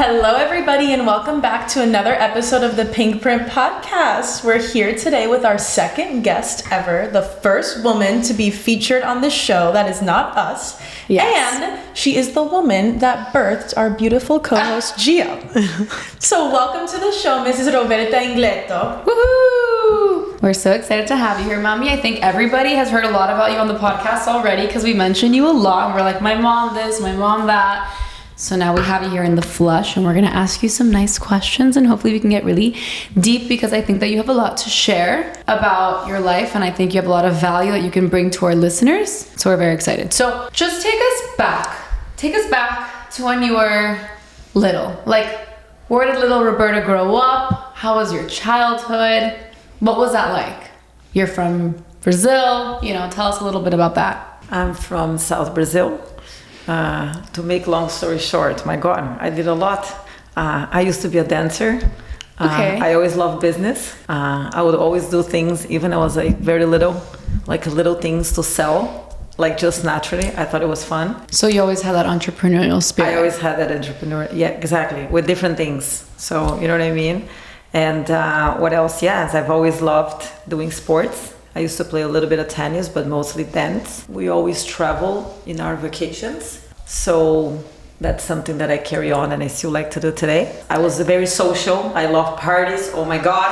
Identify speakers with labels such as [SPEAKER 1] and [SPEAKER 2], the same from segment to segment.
[SPEAKER 1] Hello, everybody, and welcome back to another episode of the Pink Print Podcast. We're here today with our second guest ever, the first woman to be featured on the show that is not us. Yes. And she is the woman that birthed our beautiful co-host, Gio. So welcome to the show, Mrs. Roberta Ingletto.
[SPEAKER 2] Woohoo! We're so excited to have you here, Mommy. I think everybody has heard a lot about you on the podcast already because we mentioned you a lot. And we're like, my mom this, my mom that. So now we have you here in the flesh, and we're going to ask you some nice questions, and hopefully we can get really deep because I think that you have a lot to share about your life, and I think you have a lot of value that you can bring to our listeners. So we're very excited. So just take us back. Take us back to when you were little. Like, where did little Roberta grow up? How was your childhood? What was that like? You're from Brazil. Tell us a little bit about that.
[SPEAKER 3] I'm from South Brazil. To make long story short, my God, I did a lot. I used to be a dancer.
[SPEAKER 2] Okay.
[SPEAKER 3] I always loved business. I would always do things, even when I was very little, like little things to sell, like just naturally. I thought it was fun.
[SPEAKER 2] So you always had that entrepreneurial spirit.
[SPEAKER 3] I always had that entrepreneur. Yeah, exactly. With different things. So, you know what I mean? And what else? Yes, I've always loved doing sports. I used to play a little bit of tennis, but mostly dance. We always travel in our vacations. So that's something that I carry on and I still like to do today. I was very social. I love parties. Oh my God.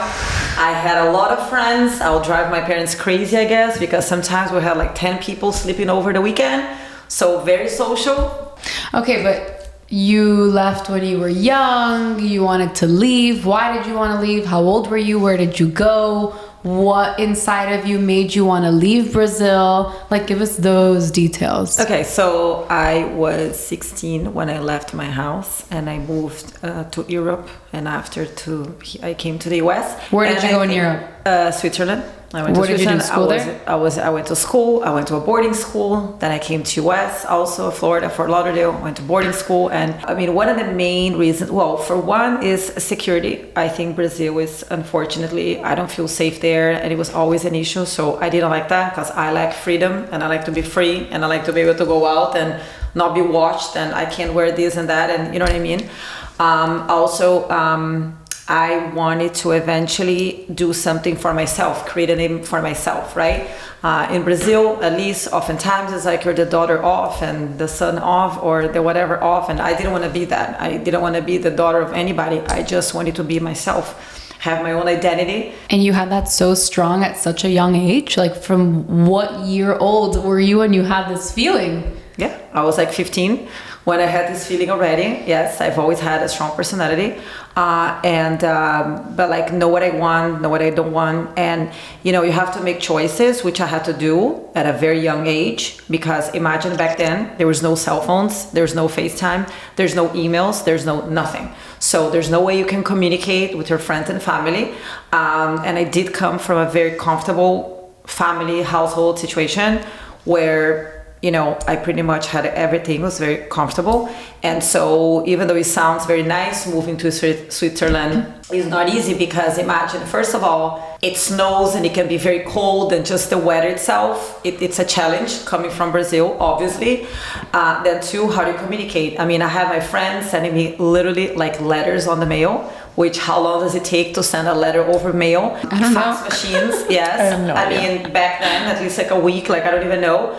[SPEAKER 3] I had a lot of friends. I would drive my parents crazy, I guess, because sometimes we had like 10 people sleeping over the weekend. So very social.
[SPEAKER 2] Okay, but you left when you were young. You wanted to leave. Why did you want to leave? How old were you? Where did you go? What inside of you made you want to leave Brazil? Like, give us those details.
[SPEAKER 3] Okay, so I was 16 when I left my house and I moved to Europe, and after I came to the US.
[SPEAKER 2] Where did you go in Europe?
[SPEAKER 3] Switzerland. I went
[SPEAKER 2] What
[SPEAKER 3] to
[SPEAKER 2] did you do,
[SPEAKER 3] Switzerland.
[SPEAKER 2] school there?
[SPEAKER 3] I went to school. I went to a boarding school. Then I came to US, also Florida, Fort Lauderdale. Went to boarding school, and I mean, one of the main reasons. Well, for one is security. I think Brazil is, unfortunately, I don't feel safe there, and it was always an issue. So I didn't like that because I like freedom and I like to be free and I like to be able to go out and not be watched, and I can't wear this and that, and you know what I mean. I wanted to eventually do something for myself, create a name for myself, right? In Brazil, at least, oftentimes it's like you're the daughter of and the son of or the whatever of, and I didn't want to be that. I didn't want to be the daughter of anybody. I just wanted to be myself, have my own identity.
[SPEAKER 2] And you had that so strong at such a young age? Like, from what year old were you when you had this feeling?
[SPEAKER 3] Yeah, I was like 15 when I had this feeling already. Yes, I've always had a strong personality, but like know what I want, know what I don't want, and you have to make choices, which I had to do at a very young age, because imagine back then there was no cell phones, there's no FaceTime, there's no emails, there's no nothing. So there's no way you can communicate with your friends and family, and I did come from a very comfortable family household situation where I pretty much had everything, was very comfortable. And so even though it sounds very nice, moving to Switzerland is not easy, because imagine, first of all, it snows and it can be very cold, and just the weather itself, it's a challenge coming from Brazil, obviously. Then two, how do you communicate? I mean, I had my friends sending me literally like letters on the mail, which how long does it take to send a letter over mail?
[SPEAKER 2] I don't
[SPEAKER 3] Fax
[SPEAKER 2] know.
[SPEAKER 3] machines, yes.
[SPEAKER 1] I have no idea.
[SPEAKER 3] Mean, back then, at least like a week, like I don't even know.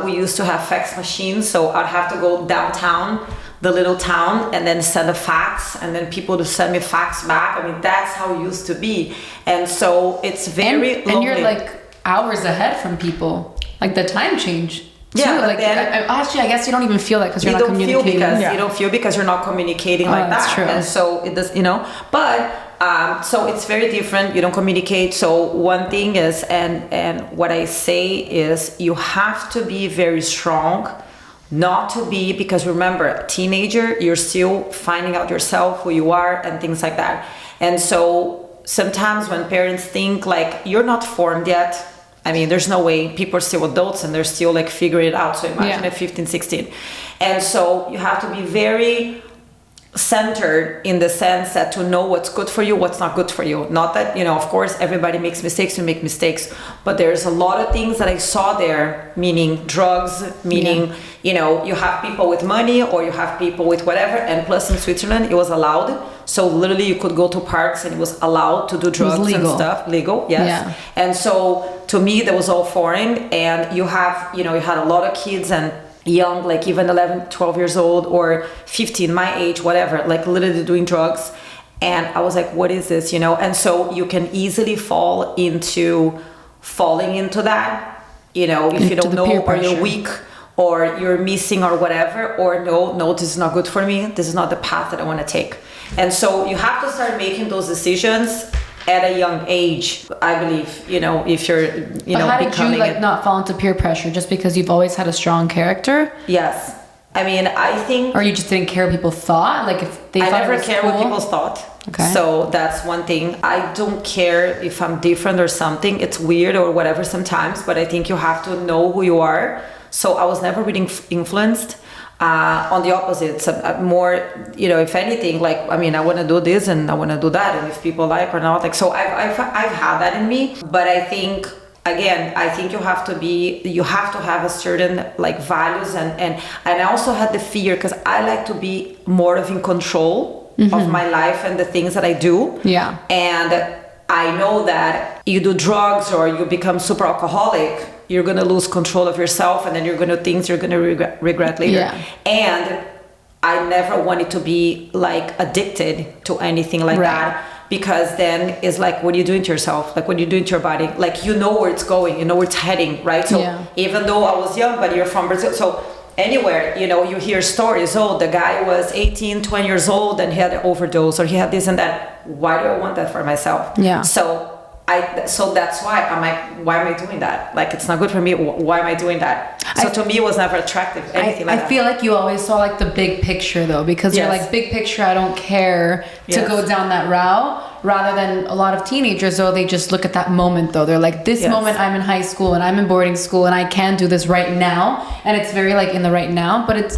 [SPEAKER 3] We used to have fax machines, so I'd have to go downtown, the little town, and then send a fax, and then people to send me fax back. I mean, that's how it used to be. And so it's very lonely.
[SPEAKER 2] And you're like hours ahead from people. Like the time change.
[SPEAKER 3] Yeah,
[SPEAKER 2] like actually, I guess you don't even feel that because you're not communicating.
[SPEAKER 3] You don't feel because you're not communicating like
[SPEAKER 2] that's
[SPEAKER 3] that.
[SPEAKER 2] True.
[SPEAKER 3] And so it does, But so it's very different. You don't communicate. So one thing is, and what I say is, you have to be very strong, not to be, because remember, a teenager, you're still finding out yourself, who you are, and things like that. And so sometimes when parents think like you're not formed yet. I mean, there's no way. People are still adults and they're still like figuring it out. So imagine at 15, 16. And so you have to be very centered in the sense that to know what's good for you, what's not good for you. Not that, of course, everybody makes mistakes, you make mistakes, but there's a lot of things that I saw there, meaning drugs, meaning, you have people with money or you have people with whatever. And plus in Switzerland, it was allowed. So literally you could go to parks and it was allowed to do drugs and stuff. Legal, yes. Yeah. And so to me, that was all foreign. And you have, you had a lot of kids and young, like even 11, 12 years old or 15, my age, whatever, like literally doing drugs. And I was like, what is this, And so you can easily falling into that, if you don't know or you're weak or you're missing or whatever, or no, this is not good for me. This is not the path that I want to take. And so you have to start making those decisions at a young age, I believe, if you're,
[SPEAKER 2] but how did you not fall into peer pressure just because you've always had a strong character?
[SPEAKER 3] Yes. I mean, I think...
[SPEAKER 2] Or you just didn't care what people thought? Like if they thought
[SPEAKER 3] I never care what people thought.
[SPEAKER 2] Okay.
[SPEAKER 3] So that's one thing. I don't care if I'm different or something. It's weird or whatever sometimes, but I think you have to know who you are. So I was never really influenced. On the opposite, it's more, if anything, like, I mean, I want to do this and I want to do that, and if people like or not, like, so I've had that in me. But I think, again, you have to have a certain like values and I also had the fear because I like to be more of in control of my life and the things that I do.
[SPEAKER 2] Yeah.
[SPEAKER 3] And I know that you do drugs or you become super alcoholic, you're going to lose control of yourself and then you're going to regret later.
[SPEAKER 2] Yeah.
[SPEAKER 3] And I never wanted to be like addicted to anything like that, because then it's like, what are you doing to yourself? Like, what are you doing to your body? Like, where it's going, where it's heading, right? So even though I was young, but you're from Brazil. So anywhere, you hear stories, the guy was 18, 20 years old and he had an overdose or he had this and that. Why do I want that for myself?
[SPEAKER 2] Yeah.
[SPEAKER 3] So that's why I'm like, why am I doing that? Like, it's not good for me. Why am I doing that? So to me, it was never attractive.
[SPEAKER 2] I feel like you always saw like the big picture though, because you're like, big picture, I don't care to go down that route. Rather than a lot of teenagers though, they just look at that moment though. They're like, this moment I'm in high school and I'm in boarding school and I can do this right now. And it's very like in the right now, but it's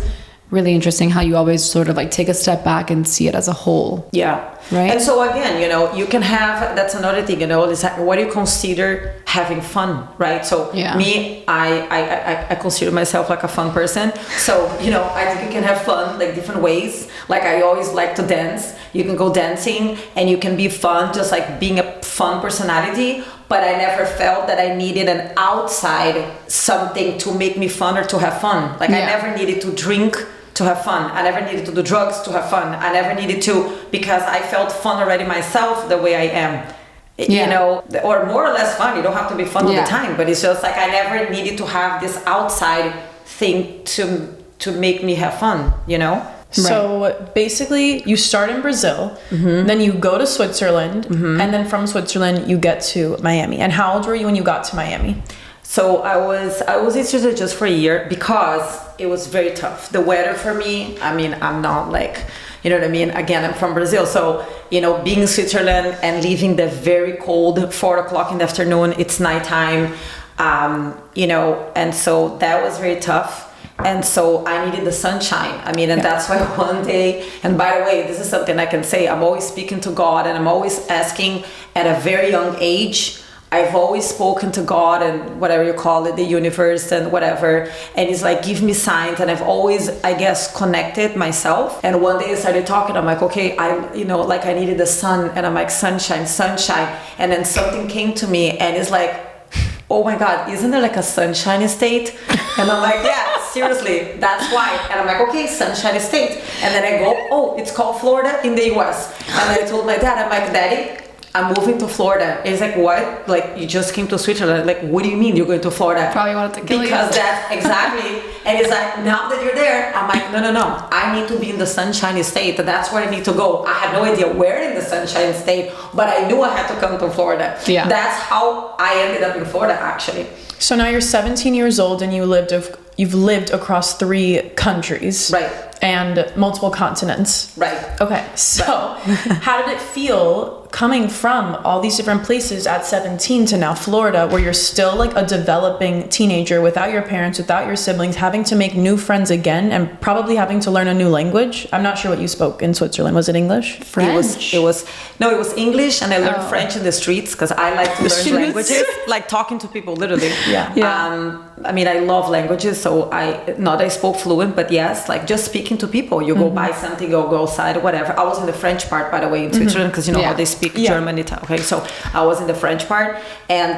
[SPEAKER 2] really interesting how you always sort of like take a step back and see it as a whole.
[SPEAKER 3] Yeah.
[SPEAKER 2] Right.
[SPEAKER 3] And so again, you can have, that's another thing, is what do you consider having fun, right? So me, I consider myself like a fun person. So, I think you can have fun like different ways. Like I always like to dance. You can go dancing and you can be fun, just like being a fun personality. But I never felt that I needed an outside something to make me fun or to have fun. Like I never needed to drink to have fun. I never needed to do drugs to have fun. I never needed to, because I felt fun already myself the way I am. Or more or less fun. You don't have to be fun all the time, but it's just like I never needed to have this outside thing to make me have fun,
[SPEAKER 1] So basically you start in Brazil, then you go to Switzerland, and then from Switzerland you get to Miami. And how old were you when you got to Miami?
[SPEAKER 3] So I was in Switzerland just for a year because it was very tough. The weather for me, I mean, I'm not like, you know what I mean? Again, I'm from Brazil. So, being in Switzerland and leaving the very cold 4 o'clock in the afternoon, it's nighttime, and so that was very tough. And so I needed the sunshine. I mean, and that's why one day, and by the way, this is something I can say, I'm always speaking to God and I'm always asking at a very young age. I've always spoken to God and whatever you call it, the universe and whatever. And it's like, give me signs. And I've always, I guess, connected myself. And one day I started talking. I'm like, okay, I needed the sun. And I'm like, sunshine. And then something came to me and it's like, oh my God, isn't there like a sunshine state? And I'm like, yeah, seriously, that's why. And I'm like, okay, sunshine state. And then I go, oh, it's called Florida in the US. And I told my dad, I'm like, Daddy, I'm moving to Florida. And he's like, what? Like, you just came to Switzerland. Like, what do you mean you're going to Florida?
[SPEAKER 2] Probably wanted to kill you.
[SPEAKER 3] Because that's exactly. And he's like, now that you're there, I'm like, no. I need to be in the sunshine state. That's where I need to go. I had no idea where in the sunshine state, but I knew I had to come to Florida.
[SPEAKER 2] Yeah.
[SPEAKER 3] That's how I ended up in Florida, actually.
[SPEAKER 1] So now you're 17 years old and you've lived across 3 countries.
[SPEAKER 3] Right.
[SPEAKER 1] and multiple continents.
[SPEAKER 3] Right.
[SPEAKER 1] Okay, so how did it feel coming from all these different places at 17 to now Florida, where you're still like a developing teenager without your parents, without your siblings, having to make new friends again and probably having to learn a new language? I'm not sure what you spoke in Switzerland. Was it English?
[SPEAKER 2] French?
[SPEAKER 3] It was English, and I learned French in the streets because I like to learn languages, like talking to people, literally.
[SPEAKER 1] Yeah.
[SPEAKER 3] I mean, I love languages, so not I spoke fluent, but yes, like just speaking to people. You go buy something, or go outside, or whatever. I was in the French part, by the way, in Switzerland, because you know how they speak German, Italian. Okay, so I was in the French part, and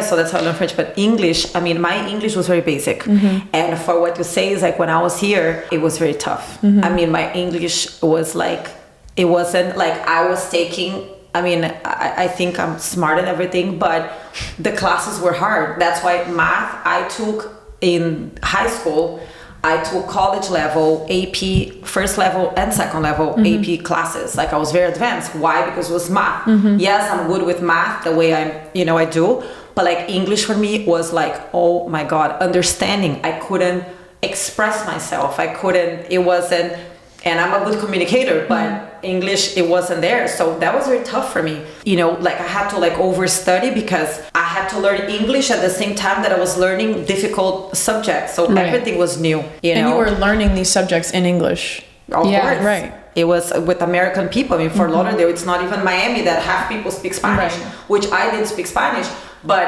[SPEAKER 3] so that's how I learned French. But English, I mean, my English was very basic, and for what you say is like when I was here, it was very tough. I mean, my English was like, it wasn't like I was taking. I mean, I think I'm smart and everything, but the classes were hard. That's why math I took in high school. I took college level, AP, first level and second level AP classes. Like I was very advanced. Why? Because it was math. Yes, I'm good with math the way I do. But like English for me was like, oh my God, understanding. I couldn't express myself. It wasn't, and I'm a good communicator, but English, it wasn't there. So that was very tough for me. You know, like I had to like overstudy because I had to learn English at the same time that I was learning difficult subjects. So everything was new,
[SPEAKER 1] And you were learning these subjects in English.
[SPEAKER 3] Of course.
[SPEAKER 1] Right.
[SPEAKER 3] It was with American people. I mean, Fort Lauderdale, it's not even Miami that half people speak Spanish, which I didn't speak Spanish. But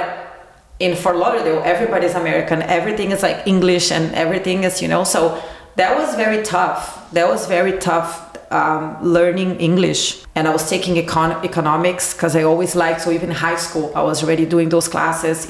[SPEAKER 3] in Fort Lauderdale, everybody's American. Everything is like English and everything is, so that was very tough. Learning English, and I was taking economics because I always liked, so even in high school I was already doing those classes,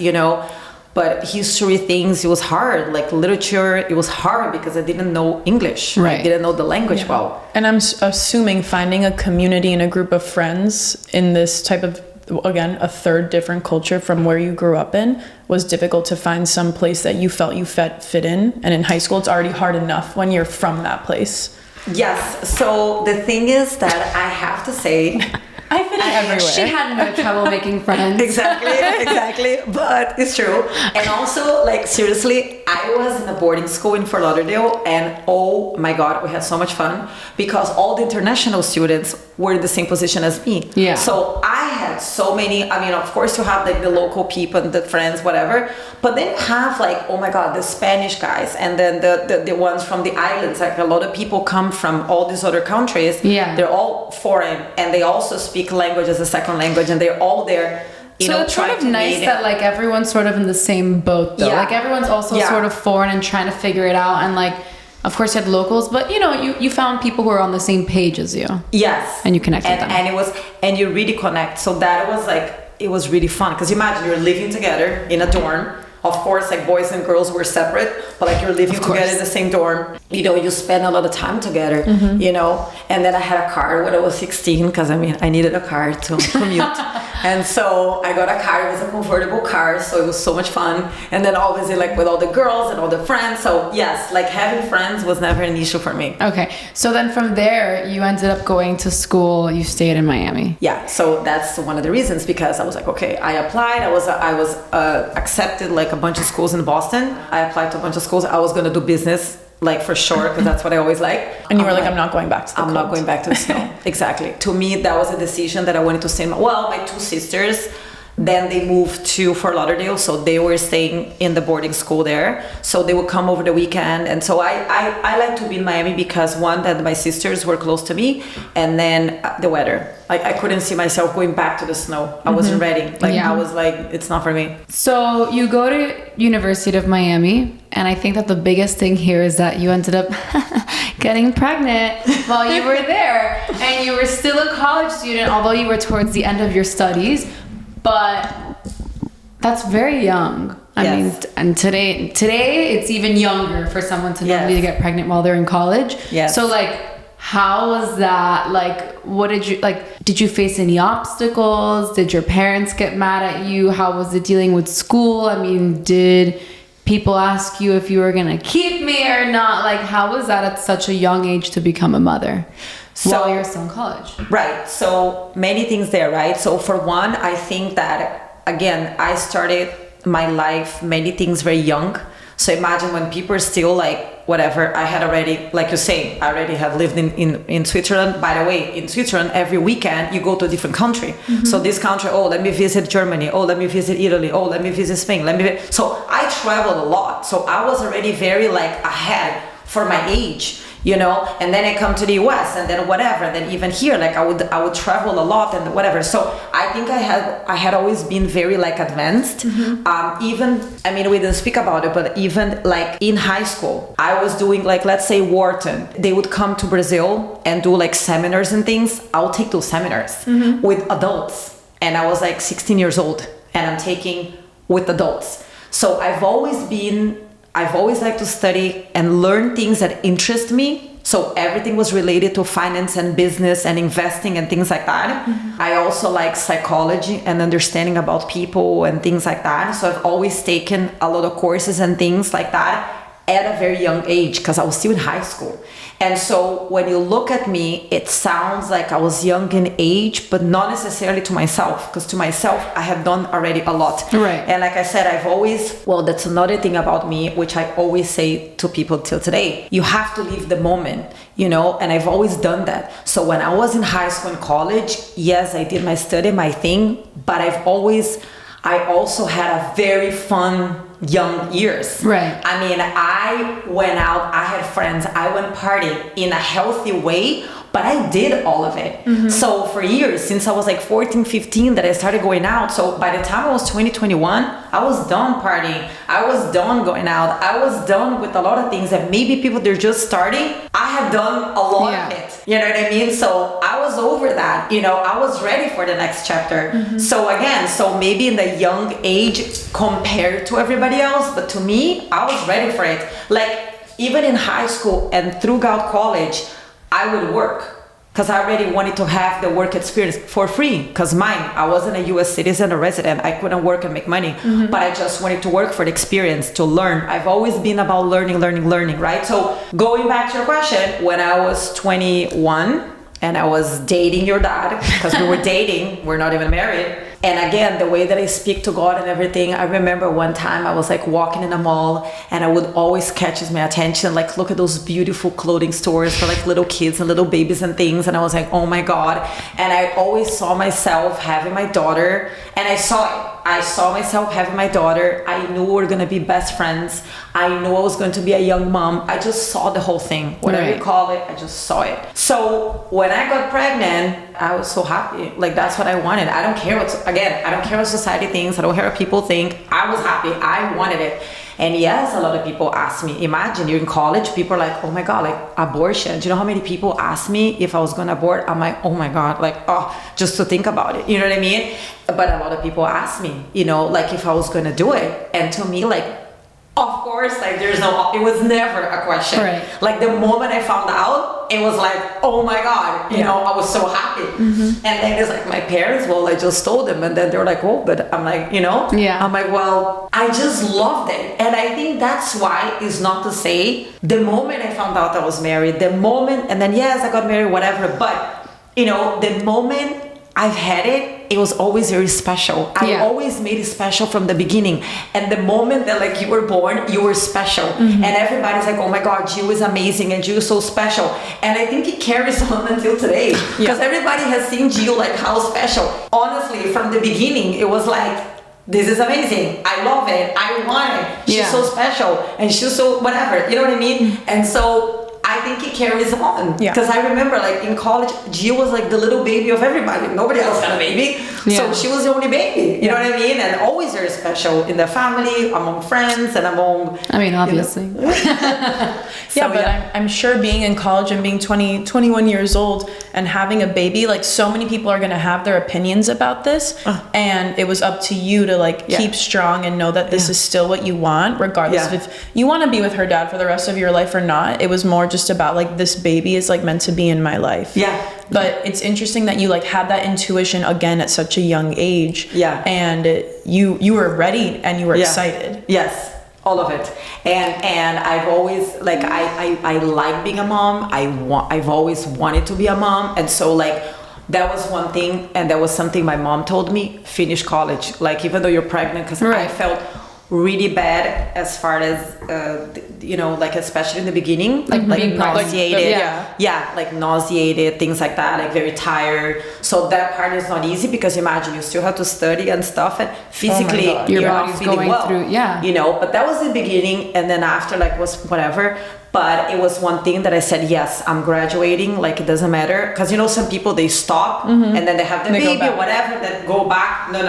[SPEAKER 3] but history things, it was hard, like literature, it was hard because I didn't know English. I didn't know the language well.
[SPEAKER 1] And I'm assuming finding a community and a group of friends in this type of, again, a third different culture from where you grew up in was difficult to find some place that you felt you fit in. And in high school it's already hard enough when you're from that place.
[SPEAKER 3] Yes. So the thing is that I have to say,
[SPEAKER 1] I fit in everywhere.
[SPEAKER 2] She had no trouble making friends.
[SPEAKER 3] Exactly. But it's true. And also, like, seriously, I was in a boarding school in Fort Lauderdale, and oh my God, we had so much fun because all the international students were in the same position as me.
[SPEAKER 2] Yeah.
[SPEAKER 3] So I had so many, I mean, of course you have like the local people and the friends, whatever, but then you have like, oh my God, the Spanish guys, and then the ones from the islands. Like a lot of people come from all these other countries.
[SPEAKER 2] Yeah.
[SPEAKER 3] They're all foreign, and they also speak language as a second language, and they're all there.
[SPEAKER 2] So it's sort of nice that like everyone's sort of in the same boat though. Like everyone's also sort of foreign and trying to figure it out, and like of course you had locals, but you found people who are on the same page as you.
[SPEAKER 3] Yes.
[SPEAKER 2] And you connected with them.
[SPEAKER 3] And you really connect. So that was like, it was really fun because imagine you're living together in a dorm. Of course, like boys and girls were separate, but like you're living together in the same dorm. You spend a lot of time together, And then I had a car when I was 16 because I needed a car to commute. And so I got a car. It was a convertible car, so it was so much fun. And then obviously like with all the girls and all the friends. So yes, like having friends was never an issue for me.
[SPEAKER 2] Okay. So then from there, you ended up going to school. You stayed in Miami.
[SPEAKER 3] Yeah. So that's one of the reasons, because I was like, okay, I applied. I was accepted like a bunch of schools in Boston. I applied to a bunch of schools. I was going to do business, like for sure, because that's what I always like.
[SPEAKER 1] And you were like, I'm not going back to the
[SPEAKER 3] I'm not going back to the snow. Exactly. To me, that was a decision that I wanted to stay. Well, my two sisters, then they moved to Fort Lauderdale, so they were staying in the boarding school there. So they would come over the weekend, and so I like to be in Miami because one, that my sisters were close to me, and then the weather. I couldn't see myself going back to the snow. I wasn't ready. I was like, it's not for me.
[SPEAKER 2] So you go to University of Miami, and I think that the biggest thing here is that you ended up getting pregnant while you were there, and you were still a college student, although you were towards the end of your studies. But that's very young. I mean, and today it's even younger for someone to normally get pregnant while they're in college.
[SPEAKER 3] Yes.
[SPEAKER 2] So like, how was that? Like, what did you like? Did you face any obstacles? Did your parents get mad at you? How was it dealing with school? I mean, did people ask you if you were gonna keep me or not? Like, how was that at such a young age to become a mother? While you're still in college.
[SPEAKER 3] Right. So many things there, right? So for one, I think that, again, I started my life, many things very young. So imagine when people are still like whatever, I had already, like you say, I already had lived in Switzerland. By the way, in Switzerland, every weekend you go to a different country. So this country, oh, let me visit Germany. Oh, let me visit Italy. Oh, let me visit Spain. So I traveled a lot. So I was already very like ahead for my age, you know, and then I come to the US and then whatever, and then even here, like I would travel a lot and whatever. So I think I had always been very like advanced. Even, I mean, we didn't speak about it, but even like in high school, I was doing like, let's say Wharton, they would come to Brazil and do like seminars and things. I'll take those seminars with adults. And I was like 16 years old and I'm taking with adults. So I've always liked to study and learn things that interest me. So everything was related to finance and business and investing and things like that. I also like psychology and understanding about people and things like that. So I've always taken a lot of courses and things like that at a very young age because I was still in high school. And so when you look at me, it sounds like I was young in age, but not necessarily to myself, because to myself, I have done already a lot.
[SPEAKER 2] Right.
[SPEAKER 3] And like I said, that's another thing about me, which I always say to people till today, you have to live the moment, you know, and I've always done that. So when I was in high school and college, yes, I did my study, my thing, but I also had a very fun young years.
[SPEAKER 2] Right.
[SPEAKER 3] I mean, I went out, I had friends, I went party in a healthy way, but I did all of it. So for years, since I was like 14, 15, that I started going out. So by the time I was 20, 21, I was done partying. I was done going out. I was done with a lot of things that maybe people, they're just starting. I had done a lot of it. You know what I mean? So I was over that, you know, I was ready for the next chapter. So again, so maybe in the young age compared to everybody else, but to me, I was ready for it. Like even in high school and throughout college, I would work because I already wanted to have the work experience for free because I wasn't a US citizen or resident. I couldn't work and make money, but I just wanted to work for the experience, to learn. I've always been about learning, right? So going back to your question, when I was 21 and I was dating your dad, because we were dating, we're not even married. And again, the way that I speak to God and everything, I remember one time I was like walking in a mall and I would always catches my attention, like look at those beautiful clothing stores for like little kids and little babies and things. And I was like, oh my God. And I always saw myself having my daughter, and I saw it. I saw myself having my daughter. I knew we were going to be best friends. I knew I was going to be a young mom. I just saw the whole thing. Whatever you call it, I just saw it. So when I got pregnant, I was so happy. Like that's what I wanted. I don't care I don't care what society thinks. I don't care what people think. I was happy. I wanted it. And yes, a lot of people ask me, imagine you're in college, people are like, oh my God, like abortion. Do you know how many people ask me if I was going to abort? I'm like, oh my God, like, oh, just to think about it. You know what I mean? But a lot of people ask me, you know, like if I was going to do it. And to me, like, of course, like it was never a question.
[SPEAKER 2] Right.
[SPEAKER 3] Like the moment I found out, it was like, oh my God, you know, I was so happy. And then it's like my parents, well, I just told them. And then they're like, oh, but I'm like, you know, I'm like, well, I just loved it. And I think that's why it's not to say the moment I found out I was married, the moment, and then yes, I got married, whatever. But, you know, the moment I've had it, it was always very special. I always made it special from the beginning. And the moment that like you were born, you were special. And everybody's like, oh my God, Jill is amazing and Jill is so special. And I think it carries on until today. Because everybody has seen Jill like how special. Honestly, from the beginning, it was like, this is amazing. I love it. I want it. She's so special. And she's so whatever. You know what I mean? And so I think it carries on. Because I remember like in college, Jill was like the little baby of everybody. Nobody else had a baby. So she was the only baby. You know what I mean? And always very special in the family, among friends, and among...
[SPEAKER 2] I mean, obviously.
[SPEAKER 3] You know?
[SPEAKER 1] I'm sure being in college and being 21 years old and having a baby, like so many people are going to have their opinions about this. And it was up to you to like keep strong and know that this is still what you want, regardless of if you want to be with her dad for the rest of your life or not. It was more just about like, this baby is like meant to be in my life. But it's interesting that you like had that intuition again at such a young age. And you were ready and you were excited.
[SPEAKER 3] Yes. All of it. And I've always like I like being a mom. I've always wanted to be a mom. And so like that was one thing, and that was something my mom told me, finish college. Like even though you're pregnant, because I felt really bad as far as like especially in the beginning, like nauseated, like nauseated, things like that, like very tired. So that part is not easy because imagine you still have to study and stuff, and physically
[SPEAKER 2] your
[SPEAKER 3] you're
[SPEAKER 2] body's
[SPEAKER 3] not feeling
[SPEAKER 2] going
[SPEAKER 3] well,
[SPEAKER 2] through,
[SPEAKER 3] but that was the beginning, and then after like was whatever. But it was one thing that I said, yes, I'm graduating, like it doesn't matter. Because some people, they stop and then they have the baby or whatever, then go back. No.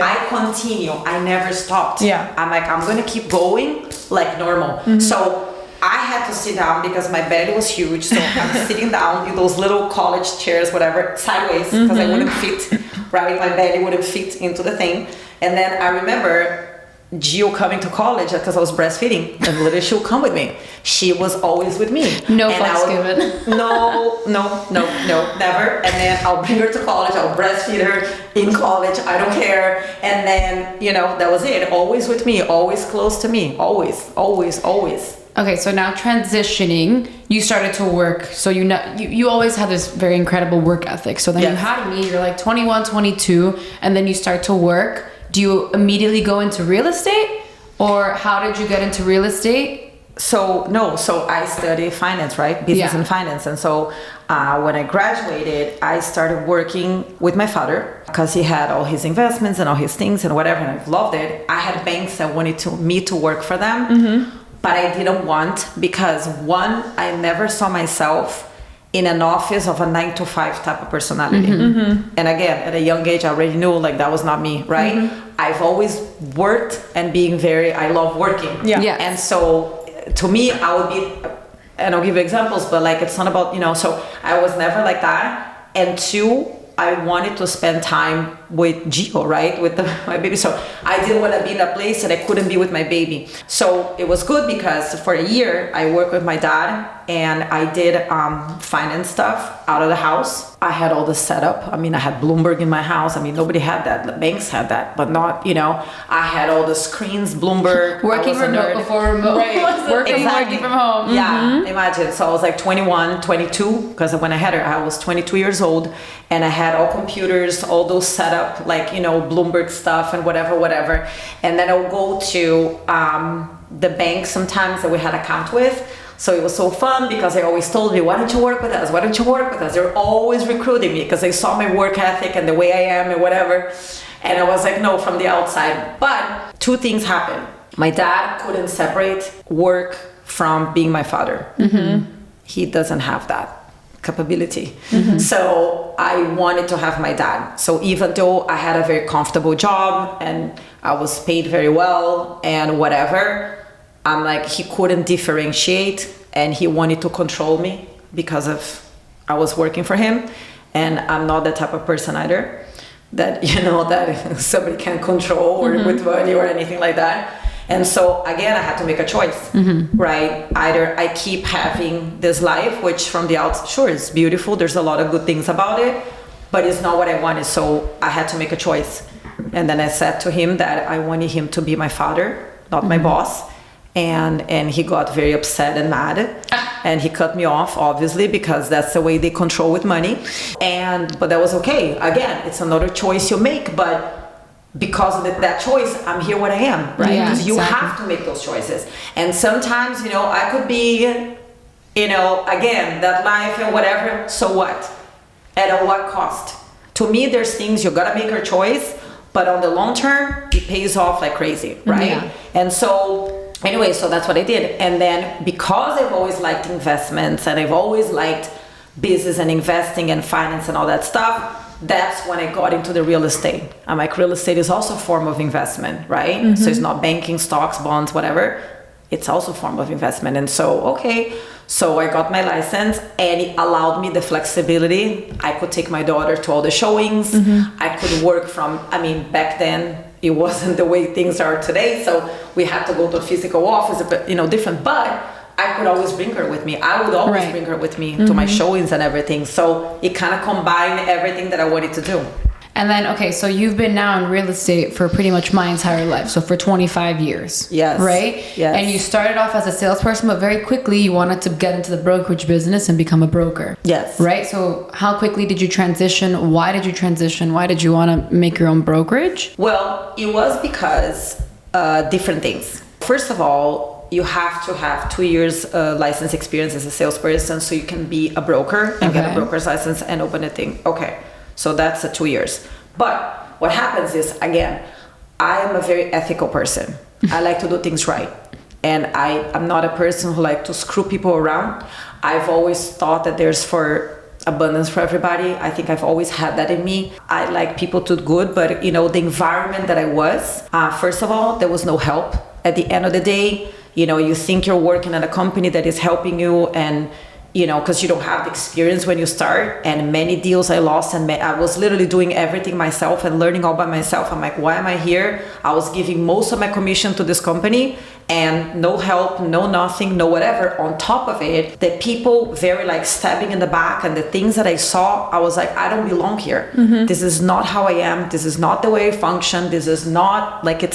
[SPEAKER 3] I continue. I never stopped. I'm like, I'm going to keep going like normal. So I had to sit down because my bed was huge. So I'm sitting down in those little college chairs, whatever, sideways, because I wouldn't fit, right? My belly wouldn't fit into the thing. And then I remember Gio coming to college because I was breastfeeding, and literally she'll come with me. She was always with me.
[SPEAKER 2] No fucks given.
[SPEAKER 3] No, never. And then I'll bring her to college. I'll breastfeed her in college. I don't care. And then that was it. Always with me. Always close to me. Always.
[SPEAKER 2] Okay, so now transitioning, you started to work. So you always had this very incredible work ethic. So then you had me. You're like 21, 22, and then you start to work. Do you immediately go into real estate, or how did you get into real estate?
[SPEAKER 3] So I studied finance, right? Business and finance. And so when I graduated, I started working with my father because he had all his investments and all his things and whatever, and I loved it. I had banks that wanted me to work for them, but I didn't want, because one, I never saw myself in an office of a 9-to-5 type of personality. And again, at a young age, I already knew like that was not me, right? I've always worked and I love working. And so to me, I would be, and I'll give you examples, but like, it's not about, so I was never like that. And two, I wanted to spend time with Gio, right? With my baby. So I didn't want to be in a place that I couldn't be with my baby. So it was good because for a year I worked with my dad and I did finance stuff out of the house. I had all the setup. I mean, I had Bloomberg in my house. I mean, nobody had that. The banks had that, but not, I had all the screens, Bloomberg.
[SPEAKER 2] Working remote before remote.
[SPEAKER 3] Right.
[SPEAKER 2] Working from home.
[SPEAKER 3] Yeah, imagine. So I was like 21, 22, because when I had her, I was 22 years old, and I had all computers, all those set up, like, Bloomberg stuff and whatever. And then I would go to the bank sometimes that we had account with. So it was so fun because they always told me, why don't you work with us? Why don't you work with us? They're always recruiting me because they saw my work ethic and the way I am and whatever. And I was like, no, from the outside. But two things happened. My dad couldn't separate work from being my father. He doesn't have that capability. So I wanted to have my dad. So even though I had a very comfortable job and I was paid very well and whatever, I'm like, he couldn't differentiate and he wanted to control me because I was working for him. And I'm not that type of person either that, that somebody can control or with money or anything like that. And so again, I had to make a choice, right? Either I keep having this life, which from the outside, sure, it's beautiful. There's a lot of good things about it, but it's not what I wanted. So I had to make a choice. And then I said to him that I wanted him to be my father, not my boss. And he got very upset and mad, and he cut me off, obviously, because that's the way they control with money. But that was okay. Again, it's another choice you make, but because of that choice, I'm here what I am, right? Because you have to make those choices. And sometimes, I could be, again, that life and whatever, so what? At what cost? To me, there's things you gotta make your choice, but on the long term, it pays off like crazy, right? And so anyway, so that's what I did. And then because I've always liked investments and I've always liked business and investing and finance and all that stuff, that's when I got into the real estate. I'm like, real estate is also a form of investment, right? So it's not banking, stocks, bonds, whatever. It's also a form of investment. And so, so I got my license and it allowed me the flexibility. I could take my daughter to all the showings. I could work from, back then, it wasn't the way things are today, so we had to go to a physical office, but different. But I could always bring her with me. I would always bring her with me to my showings and everything. So it kind of combined everything that I wanted to do.
[SPEAKER 2] And then, okay, so you've been now in real estate for pretty much my entire life. So for 25 years.
[SPEAKER 3] Yes.
[SPEAKER 2] Right?
[SPEAKER 3] Yes.
[SPEAKER 2] And you started off as a salesperson, but very quickly you wanted to get into the brokerage business and become a broker.
[SPEAKER 3] Yes.
[SPEAKER 2] Right? So how quickly did you transition? Why did you transition? Why did you want to make your own brokerage?
[SPEAKER 3] Well, it was because different things. First of all, you have to have 2 years license experience as a salesperson so you can be a broker and get a broker's license and open a thing. Okay, so that's 2 years. But what happens is, again, I am a very ethical person. I like to do things right. And I'm not a person who like to screw people around. I've always thought that there's abundance for everybody. I think I've always had that in me. I like people to do good, but the environment that I was, first of all, there was no help. At the end of the day, you think you're working at a company that is helping you, and because you don't have the experience when you start, and many deals I lost, and I was literally doing everything myself and learning all by myself. I'm like, why am I here? I was giving most of my commission to this company and no help, no nothing, no whatever. On top of it, the people very like stabbing in the back, and the things that I saw, I was like, I don't belong here. This is not how I am. This is not the way I function. This is not like, it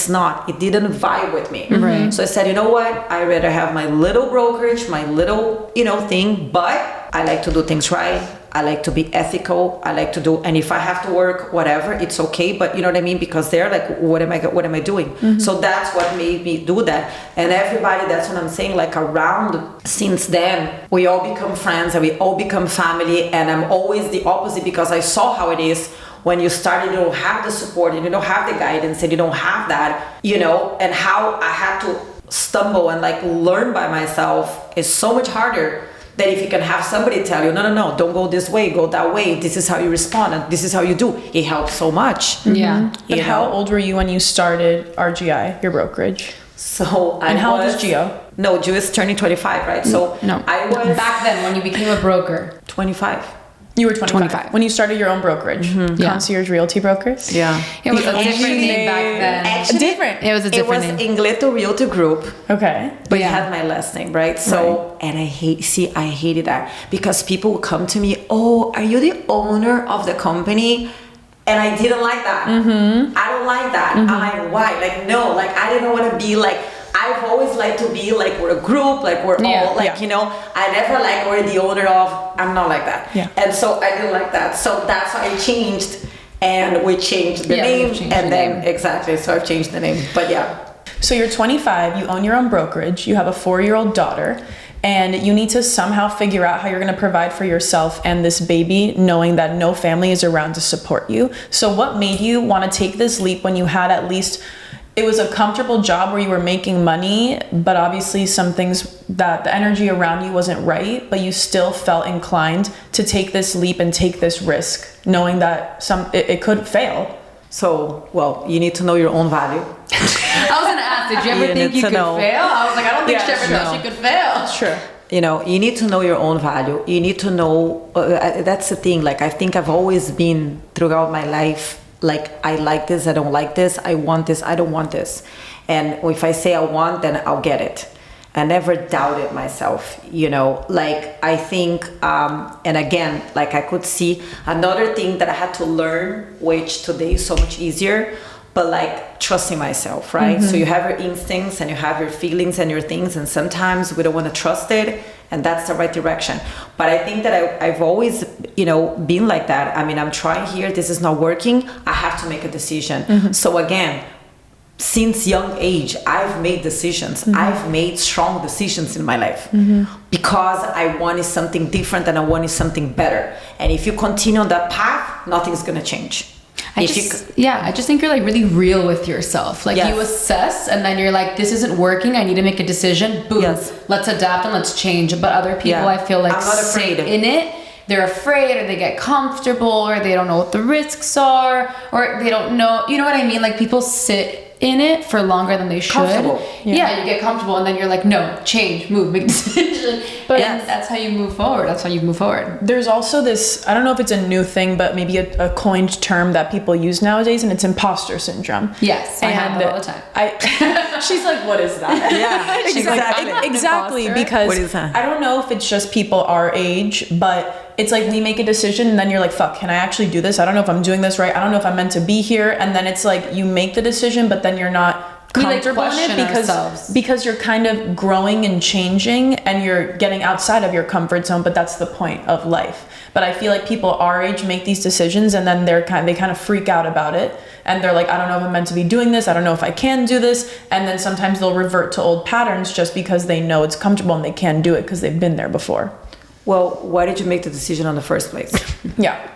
[SPEAKER 3] didn't vibe with me.
[SPEAKER 2] Right.
[SPEAKER 3] So I said, you know what? I rather have my little brokerage, my little, thing, but I like to do things right. I like to be ethical. I like to do, and if I have to work, whatever, it's okay. But you know what I mean? Because they're like, what am I doing? So that's what made me do that. And everybody, that's what I'm saying, like around, since then, we all become friends and we all become family. And I'm always the opposite, because I saw how it is when you start, you don't have the support and you don't have the guidance and you don't have that, and how I had to stumble and like learn by myself is so much harder than if you can have somebody tell you, no, don't go this way, go that way. This is how you respond and this is how you do. It helps so much.
[SPEAKER 2] Yeah.
[SPEAKER 1] But how old were you when you started RGI, your brokerage?
[SPEAKER 3] So
[SPEAKER 1] and how old is Gio?
[SPEAKER 3] No, Gio is turning 25, right? So
[SPEAKER 2] no,
[SPEAKER 3] I was
[SPEAKER 2] back then when you became a broker.
[SPEAKER 3] 25.
[SPEAKER 1] You were 25 when you started your own brokerage, Concierge Realty Brokers.
[SPEAKER 3] Yeah,
[SPEAKER 2] it was a different name back then.
[SPEAKER 3] Actually,
[SPEAKER 2] it was a different name.
[SPEAKER 3] It was Ingletto Realty Group.
[SPEAKER 1] Okay,
[SPEAKER 3] but it had my last name, right? So and I hated that, because people would come to me, oh, are you the owner of the company? And I didn't like that. I don't like that. I'm like, why? Like, no, like I didn't want to be like. I've always liked to be like, we're a group, like we're all like, I never like we're the owner of, I'm not like that. Yeah. And so I didn't like that. So that's why I changed, and we changed the name. And then, exactly, so I've changed the name, but yeah.
[SPEAKER 1] So you're 25, you own your own brokerage, you have a 4-year-old daughter, and you need to somehow figure out how you're going to provide for yourself and this baby, knowing that no family is around to support you. So what made you want to take this leap when you had at least... It was a comfortable job where you were making money, but obviously some things that the energy around you wasn't right, but you still felt inclined to take this leap and take this risk, knowing that it could fail.
[SPEAKER 3] So, well, you need to know your own value.
[SPEAKER 2] I was going to ask, did you ever think you could fail? I was like, I don't think she ever thought she could fail.
[SPEAKER 1] Sure.
[SPEAKER 3] You need to know your own value. You need to know, that's the thing. Like, I think I've always been throughout my life, like, I like this, I don't like this, I want this, I don't want this. And if I say I want, then I'll get it. I never doubted myself, like I think, and again, like I could see another thing that I had to learn, which today is so much easier, but like trusting myself, right? So you have your instincts and you have your feelings and your things, and sometimes we don't want to trust it, and that's the right direction. But I think that I've always, been like that. I mean, I'm trying here, this is not working, I have to make a decision. So again, since young age, I've made decisions. I've made strong decisions in my life because I wanted something different and I wanted something better. And if you continue on that path, nothing's gonna change.
[SPEAKER 2] I just think you're like really real with yourself. Like you assess and then you're like, this isn't working, I need to make a decision. Boom, let's adapt and let's change. But other people, I feel like,
[SPEAKER 3] I'm not afraid
[SPEAKER 2] in it. They're afraid, or they get comfortable, or they don't know what the risks are, or they don't know, you know what I mean? Like people sit in it for longer than they should. Yeah, you get comfortable and then you're like, no, change, move, make a decision. But that's how you move forward. There's
[SPEAKER 1] also this, I don't know if it's a new thing, but maybe a coined term that people use nowadays, and it's imposter syndrome.
[SPEAKER 2] Yes, I have that all the time.
[SPEAKER 1] She's like, what is that?
[SPEAKER 3] Yeah,
[SPEAKER 1] exactly, because
[SPEAKER 3] what is that?
[SPEAKER 1] I don't know if it's just people our age, but it's like we make a decision and then you're like, fuck, can I actually do this? I don't know if I'm doing this right. I don't know if I'm meant to be here. And then it's like you make the decision, but then you're not comfortable in it because you're kind of growing and changing and you're getting outside of your comfort zone, but that's the point of life. But I feel like people our age make these decisions and then they kind of freak out about it and they're like, I don't know if I'm meant to be doing this, I don't know if I can do this, and then sometimes they'll revert to old patterns just because they know it's comfortable and they can do it because they've been there before.
[SPEAKER 3] Well, why did you make the decision in the first place?
[SPEAKER 1] Yeah.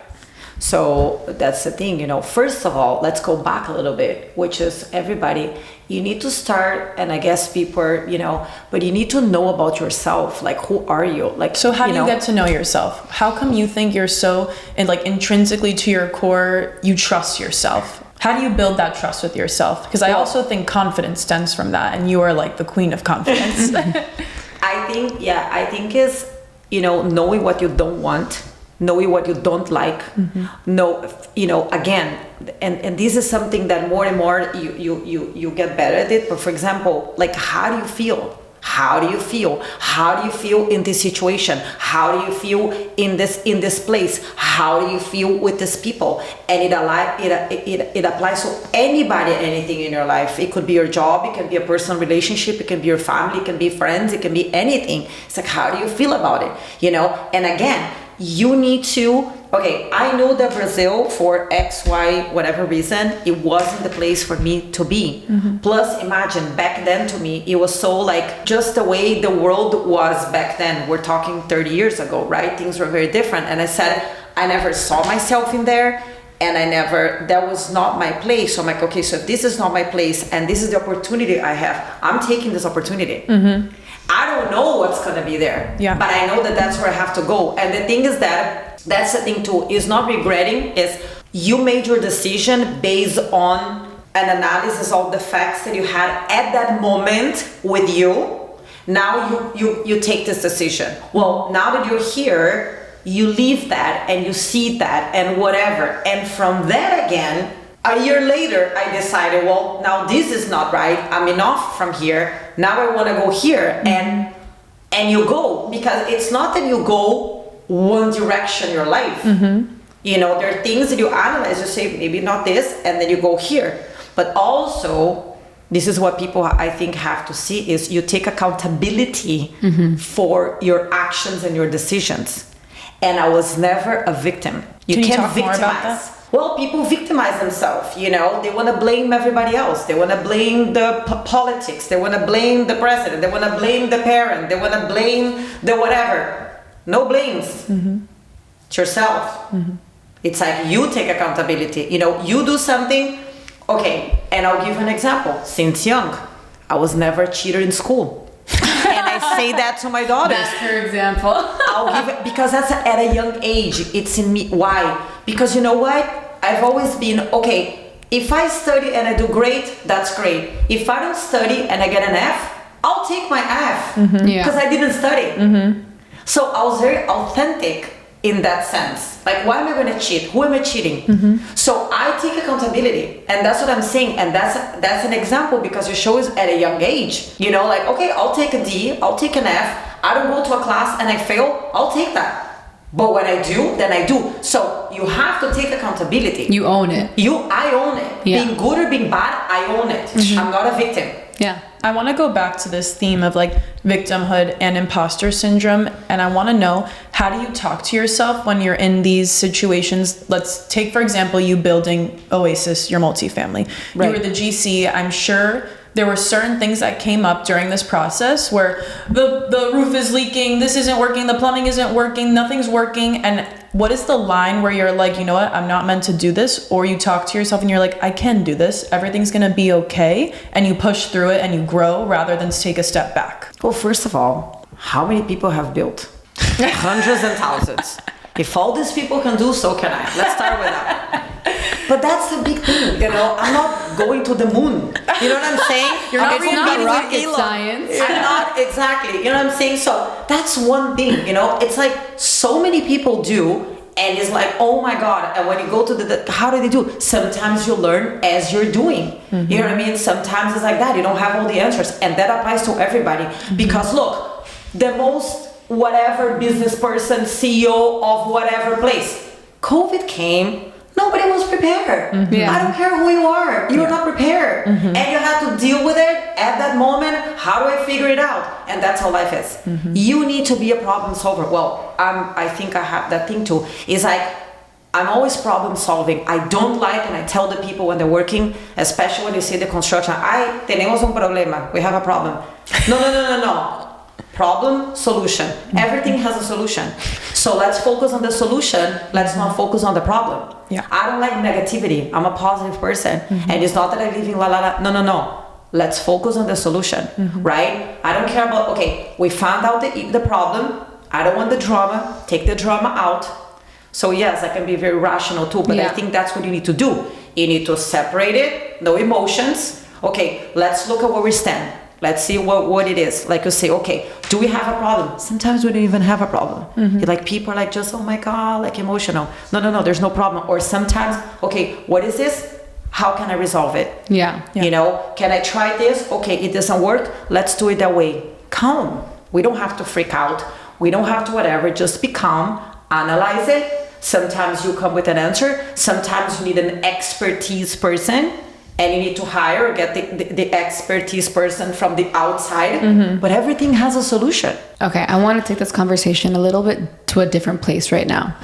[SPEAKER 3] So that's the thing, first of all, let's go back a little bit, which is everybody, you need to start, and I guess people are, but you need to know about yourself. Like, who are you? Like,
[SPEAKER 1] so how do you get to know yourself? How come you think you're so, and like intrinsically to your core, you trust yourself? How do you build that trust with yourself? Because I also think confidence stems from that, and you are like the queen of confidence.
[SPEAKER 3] I think is, knowing what you don't want, knowing what you don't like, again, and this is something that more and more you get better at it. But for example, like, how do you feel? How do you feel? How do you feel in this situation? How do you feel in this place? How do you feel with these people? And it applies to anybody, anything in your life. It could be your job, it can be a personal relationship, it can be your family, it can be friends, it can be anything. It's like, how do you feel about it? And again, you need to, I know that Brazil, for X, Y, whatever reason, it wasn't the place for me to be. Mm-hmm. Plus, imagine, back then to me, it was so like just the way the world was back then. We're talking 30 years ago, right? Things were very different. And I said, I never saw myself in there. And that was not my place. So I'm like, okay, so if this is not my place and this is the opportunity I have, I'm taking this opportunity. Mm-hmm. I don't know what's going to be there, but I know that that's where I have to go. And the thing is that's the thing too, is not regretting, is you made your decision based on an analysis of the facts that you had at that moment with you. Now you take this decision. Well, now that you're here, you leave that and you see that and whatever. And from that again, a year later, I decided, well, now this is not right. I'm enough from here. Now I want to go here. Mm-hmm. And you go, because it's not that you go one direction in your life. Mm-hmm. There are things that you analyze, you say, maybe not this, and then you go here. But also, this is what people, I think, have to see, is you take accountability for your actions and your decisions. And I was never a victim.
[SPEAKER 1] Can you talk more about that?
[SPEAKER 3] Well, people victimize themselves, they want to blame everybody else. They want to blame the politics. They want to blame the president. They want to blame the parent. They want to blame the whatever. No blames. Mm-hmm. It's yourself. Mm-hmm. It's like you take accountability. You do something, okay, and I'll give an example. Since young, I was never a cheater in school. And I say that to my daughters.
[SPEAKER 2] That's her example.
[SPEAKER 3] I'll give it, because that's at a young age. It's in me. Why? Because you know what? I've always been, okay, if I study and I do great, that's great. If I don't study and I get an F, I'll take my F. Because I didn't study. Mm-hmm. So I was very authentic in that sense. Like, why am I going to cheat? Who am I cheating? Mm-hmm. So I take accountability, and that's what I'm saying. And that's an example, because you show us at a young age. Like, okay, I'll take a D, I'll take an F. I don't go to a class and I fail, I'll take that. But when I do, then I do. So you have to take accountability.
[SPEAKER 2] You own it.
[SPEAKER 3] I own it. Yeah. Being good or being bad, I own it. Mm-hmm. I'm not a victim.
[SPEAKER 1] Yeah. I want to go back to this theme of like victimhood and imposter syndrome. And I want to know, how do you talk to yourself when you're in these situations? Let's take, for example, you building Oasis, your multifamily. Right. You were the GC. I'm sure there were certain things that came up during this process where the roof is leaking, this isn't working, the plumbing isn't working, nothing's working. And what is the line where you're like, you know what, I'm not meant to do this? Or you talk to yourself and you're like, I can do this, everything's gonna be okay. And you push through it and you grow rather than take a step back.
[SPEAKER 3] Well, first of all, how many people have built? Hundreds and thousands. If all these people can do, so can I. Let's start with that. But that's the big thing, I'm not going to the moon. You know what I'm saying?
[SPEAKER 2] You're not reading rocket science.
[SPEAKER 3] I'm not, exactly. You know what I'm saying? So that's one thing, It's like so many people do, and it's like, oh my God. And when you go to how do they do? Sometimes you learn as you're doing. Mm-hmm. You know what I mean? Sometimes it's like that. You don't have all the answers. And that applies to everybody. Mm-hmm. Because look, the most whatever business person, CEO of whatever place, COVID came. No nobody was prepared.
[SPEAKER 2] Yeah.
[SPEAKER 3] I don't care who you are. You're not prepared. And you have to deal with it at that moment. How do I figure it out? And that's how life is. You need to be a problem solver. Well, I think I have that thing too. It's like, I'm always problem solving. I don't like, and I tell the people when they're working, especially when you see the construction, tenemos un problema. We have a problem. No. Problem, solution. Everything has a solution. So let's focus on the solution. Let's not focus on the problem.
[SPEAKER 1] Yeah.
[SPEAKER 3] I don't like negativity. I'm a positive person. And it's not that I live in la la la. No. Let's focus on the solution, right? I don't care about, okay, we found out the problem. I don't want the drama. Take the drama out. So yes, I can be very rational too, but I think that's what you need to do. You need to separate it, no emotions. Okay, let's look at where we stand. Let's see what it is. Like you say, okay, do we have a problem? Sometimes we don't even have a problem. Like people are like just, oh my God, like emotional. No, there's no problem. Or sometimes, okay, what is this? How can I resolve it?
[SPEAKER 2] Yeah.
[SPEAKER 3] You know, can I try this? Okay, it doesn't work. Let's do it that way. Calm. We don't have to freak out. We don't have to whatever. Just be calm. Analyze it. Sometimes you come with an answer. Sometimes you need an expertise person, and you need to hire or get the expertise person from the outside. But everything has a solution.
[SPEAKER 2] Okay, I want to take this conversation a little bit to a different place right now.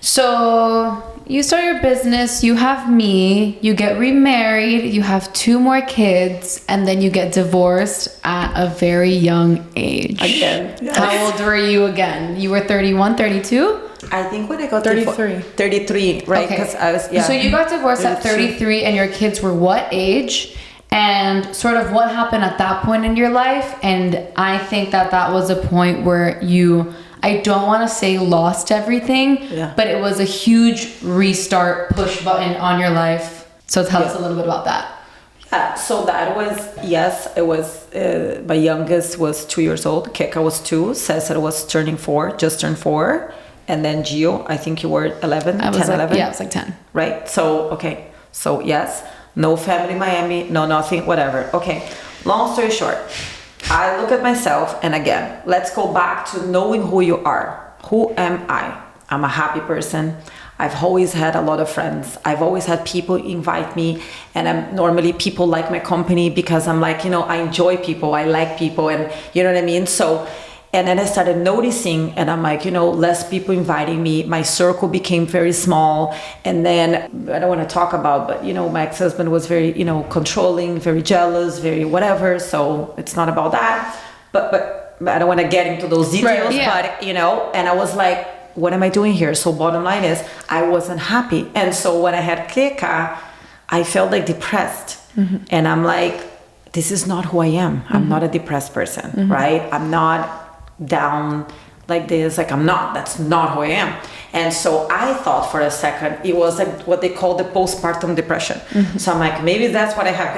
[SPEAKER 2] So you start your business, you have me, you get remarried, you have 2 more kids, and then you get divorced at a very young age.
[SPEAKER 3] Again. Yes.
[SPEAKER 2] How old were you again? You were 31, 32?
[SPEAKER 3] I think when I got
[SPEAKER 1] 33.
[SPEAKER 3] 33, right?
[SPEAKER 2] Okay.
[SPEAKER 3] Because I was,
[SPEAKER 2] So you got divorced at 33 and your kids were what age? And sort of what happened at that point in your life? And I think that was a point where you, I don't want to say lost everything, but it was a huge restart push button on your life. So tell us a little bit about that.
[SPEAKER 3] Yeah, so that was, yes, it was, my youngest was 2 years old. Keka was 2. Cesar was just turned 4. And then Gio, I think you were 11, 11.
[SPEAKER 2] Yeah, I was like 10.
[SPEAKER 3] Right? So, okay. So, yes, no family in Miami, no nothing, whatever. Okay. Long story short, I look at myself, and again, let's go back to knowing who you are. Who am I? I'm a happy person. I've always had a lot of friends. I've always had people invite me, and normally people like my company because I'm like, I enjoy people, I like people, and you know what I mean? So, and then I started noticing, and I'm like, less people inviting me. My circle became very small. And then, I don't want to talk about, but, my ex-husband was very, controlling, very jealous, very whatever. So it's not about that. But I don't want to get into those details. But, and I was like, what am I doing here? So bottom line is, I wasn't happy. And so when I had Keka, I felt like depressed. And I'm like, this is not who I am. I'm not a depressed person, right? I'm not down like this, like that's not who I am. And so I thought for a second it was like what they call the postpartum depression. So I'm like, maybe that's what I have.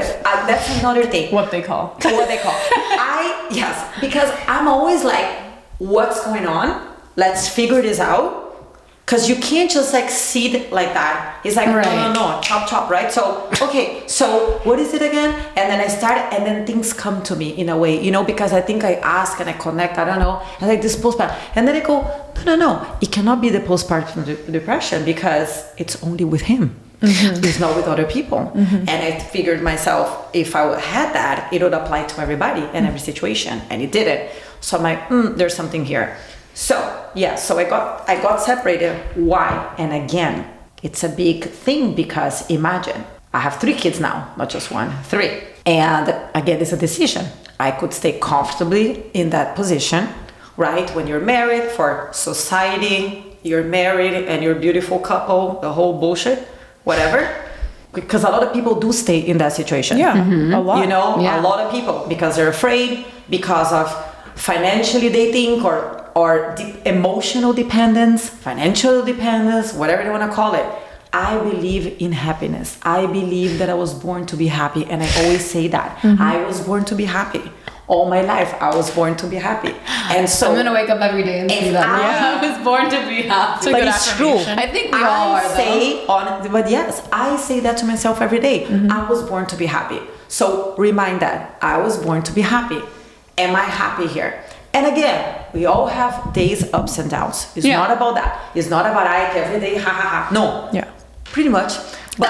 [SPEAKER 3] That's another thing.
[SPEAKER 1] What they call.
[SPEAKER 3] Yes, because I'm always like, what's going on? Let's figure this out. Because you can't just like see it like that. It's like, no, chop, right? So, okay, so what is it again? And then I started, and then things come to me in a way, because I think I ask and I connect, I don't know. I like this postpartum. And then I go, no, it cannot be the postpartum depression because it's only with him. It's not with other people. And I figured myself, if I had that, it would apply to everybody and every situation. And it didn't. So I'm like, there's something here. So I got separated. Why? And again, it's a big thing because imagine, I have 3 kids now, not just 1, 3. And again, it's a decision. I could stay comfortably in that position, right? When you're married, for society, you're married and you're a beautiful couple, the whole bullshit, whatever. Because a lot of people do stay in that situation.
[SPEAKER 1] Yeah, a lot.
[SPEAKER 3] A lot of people, because they're afraid, because of financially they think, or emotional dependence, financial dependence, whatever you want to call it. I believe in happiness. I believe that I was born to be happy. And I always say that. I was born to be happy. All my life, I was born to be happy. And so
[SPEAKER 2] I'm going to wake up every day and see that. I was born to be happy.
[SPEAKER 3] But it's true.
[SPEAKER 2] I think we all are,
[SPEAKER 3] But yes, I say that to myself every day. I was born to be happy. So remind that. I was born to be happy. Am I happy here? And again, we all have days ups and downs. It's not about that. It's not about every day, ha ha ha. No.
[SPEAKER 1] Yeah.
[SPEAKER 3] Pretty much. But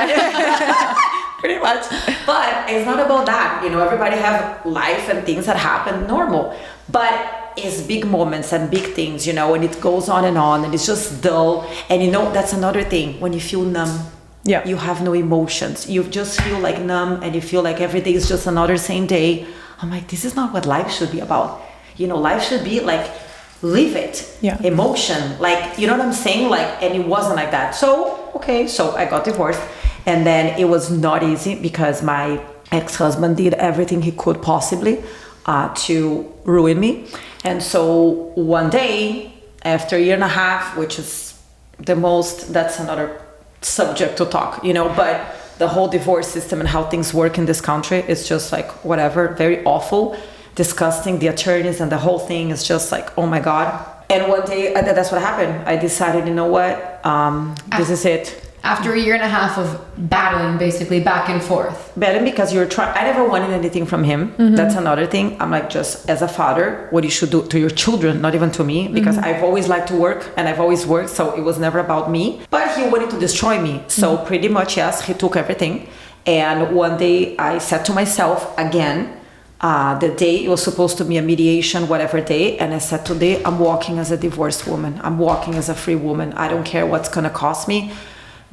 [SPEAKER 3] pretty much. But it's not about that. Everybody have life and things that happen normal. But it's big moments and big things, and it goes on and it's just dull. And that's another thing. When you feel numb, you have no emotions. You just feel like numb, and you feel like every day is just another same day. I'm like, this is not what life should be about. Life should be like, live it. Emotion. Like, you know what I'm saying? Like, and it wasn't like that. So I got divorced. And then it was not easy because my ex-husband did everything he could possibly to ruin me. And so one day, after a year and a half, which is that's another subject to talk, but the whole divorce system and how things work in this country is just like whatever, very awful, disgusting. The attorneys and the whole thing is just like, oh my God. And one day, that's what happened. I decided, you know what, this is it.
[SPEAKER 2] After a year and a half of battling, basically back and forth.
[SPEAKER 3] Battling because you're trying. I never wanted anything from him. That's another thing. I'm like, just as a father, what you should do to your children, not even to me, because I've always liked to work and I've always worked, so it was never about me. But he wanted to destroy me. So pretty much, yes, he took everything. And one day I said to myself again, the day it was supposed to be a mediation, whatever day, and I said, today I'm walking as a divorced woman. I'm walking as a free woman. I don't care what's gonna cost me.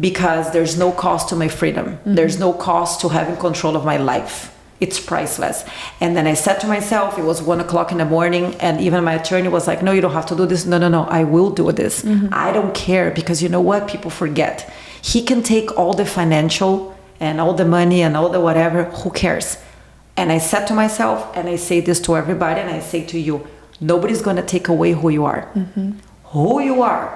[SPEAKER 3] Because there's no cost to my freedom. There's no cost to having control of my life. It's priceless. And then I said to myself, it was 1:00 in the morning, and even my attorney was like, no, you don't have to do this. No, I will do this. I don't care, because you know what? People forget. He can take all the financial and all the money and all the whatever. Who cares? And I said to myself, and I say this to everybody, and I say to you, nobody's gonna take away who you are. Who you are,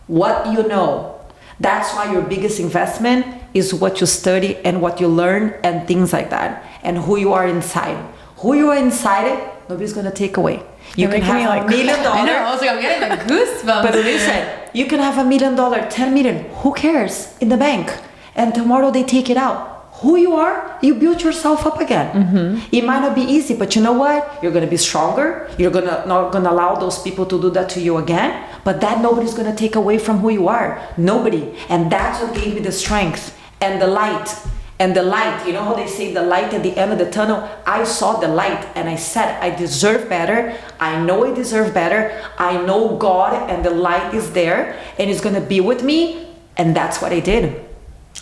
[SPEAKER 3] what you know. That's why your biggest investment is what you study and what you learn and things like that. And who you are inside. Who you are inside, nobody's going to take away. You can have $1 million.
[SPEAKER 2] I know, I was like, I'm getting the goosebumps.
[SPEAKER 3] But listen, you can have $1 million, 10 million, who cares, in the bank. And tomorrow they take it out. Who you are, you build yourself up again. It might not be easy, but you know what? You're going to be stronger. You're not going to allow those people to do that to you again. But that nobody's going to take away from who you are. Nobody. And that's what gave me the strength and the light. And the light, you know how they say the light at the end of the tunnel? I saw the light and I said, I deserve better. I know I deserve better. I know God and the light is there and it's going to be with me. And that's what I did.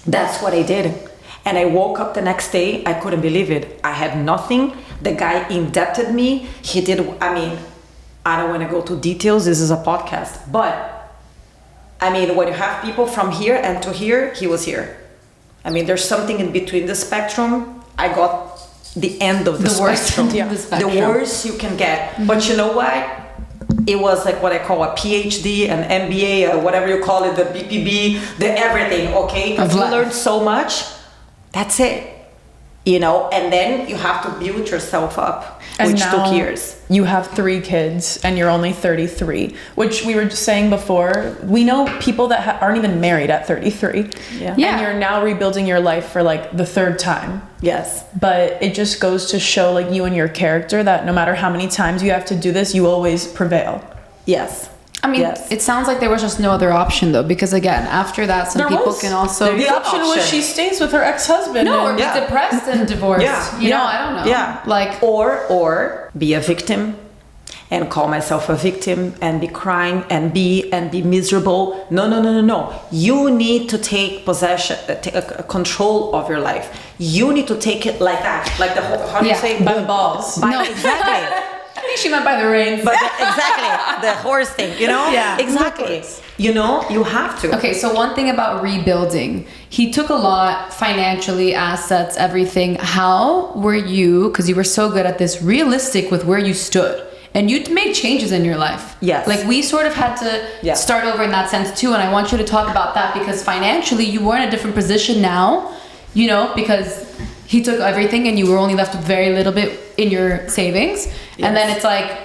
[SPEAKER 3] That's what I did. And I woke up the next day, I couldn't believe it. I had nothing. The guy indebted me. He did, I don't want to go to details. This is a podcast. But, when you have people from here and to here, he was here. There's something in between the spectrum. I got the end of the spectrum. The worst you can get. But you know what? It was like what I call a PhD, an MBA, or whatever you call it, the BPB, the everything, okay? Because you learned so much. That's it, and then you have to build yourself up, which took years.
[SPEAKER 1] You have 3 kids and you're only 33, which we were just saying before. We know people that aren't even married at 33. And you're now rebuilding your life for like the 3rd time.
[SPEAKER 3] Yes.
[SPEAKER 1] But it just goes to show like you and your character that no matter how many times you have to do this, you always prevail.
[SPEAKER 3] Yes.
[SPEAKER 2] It sounds like there was just no other option though, because again, after that, some people can also.
[SPEAKER 1] The option was she stays with her ex-husband.
[SPEAKER 2] No, or be depressed and divorced. I don't know.
[SPEAKER 3] Yeah.
[SPEAKER 2] Like,
[SPEAKER 3] or be a victim and call myself a victim and be crying and be miserable. No. You need to take possession, take control of your life. You need to take it like that, like the whole, how do you say?
[SPEAKER 1] By the balls.
[SPEAKER 3] Exactly.
[SPEAKER 2] I think she meant by the reins.
[SPEAKER 3] But exactly, the horse thing, Yeah, exactly. You have to.
[SPEAKER 2] Okay, so one thing about rebuilding, he took a lot financially, assets, everything. How were you, because you were so good at this, realistic with where you stood? And you made changes in your life.
[SPEAKER 3] Yes.
[SPEAKER 2] Like we sort of had to start over in that sense too. And I want you to talk about that because financially you were in a different position now, because he took everything and you were only left with very little bit in your savings. Yes. And then it's like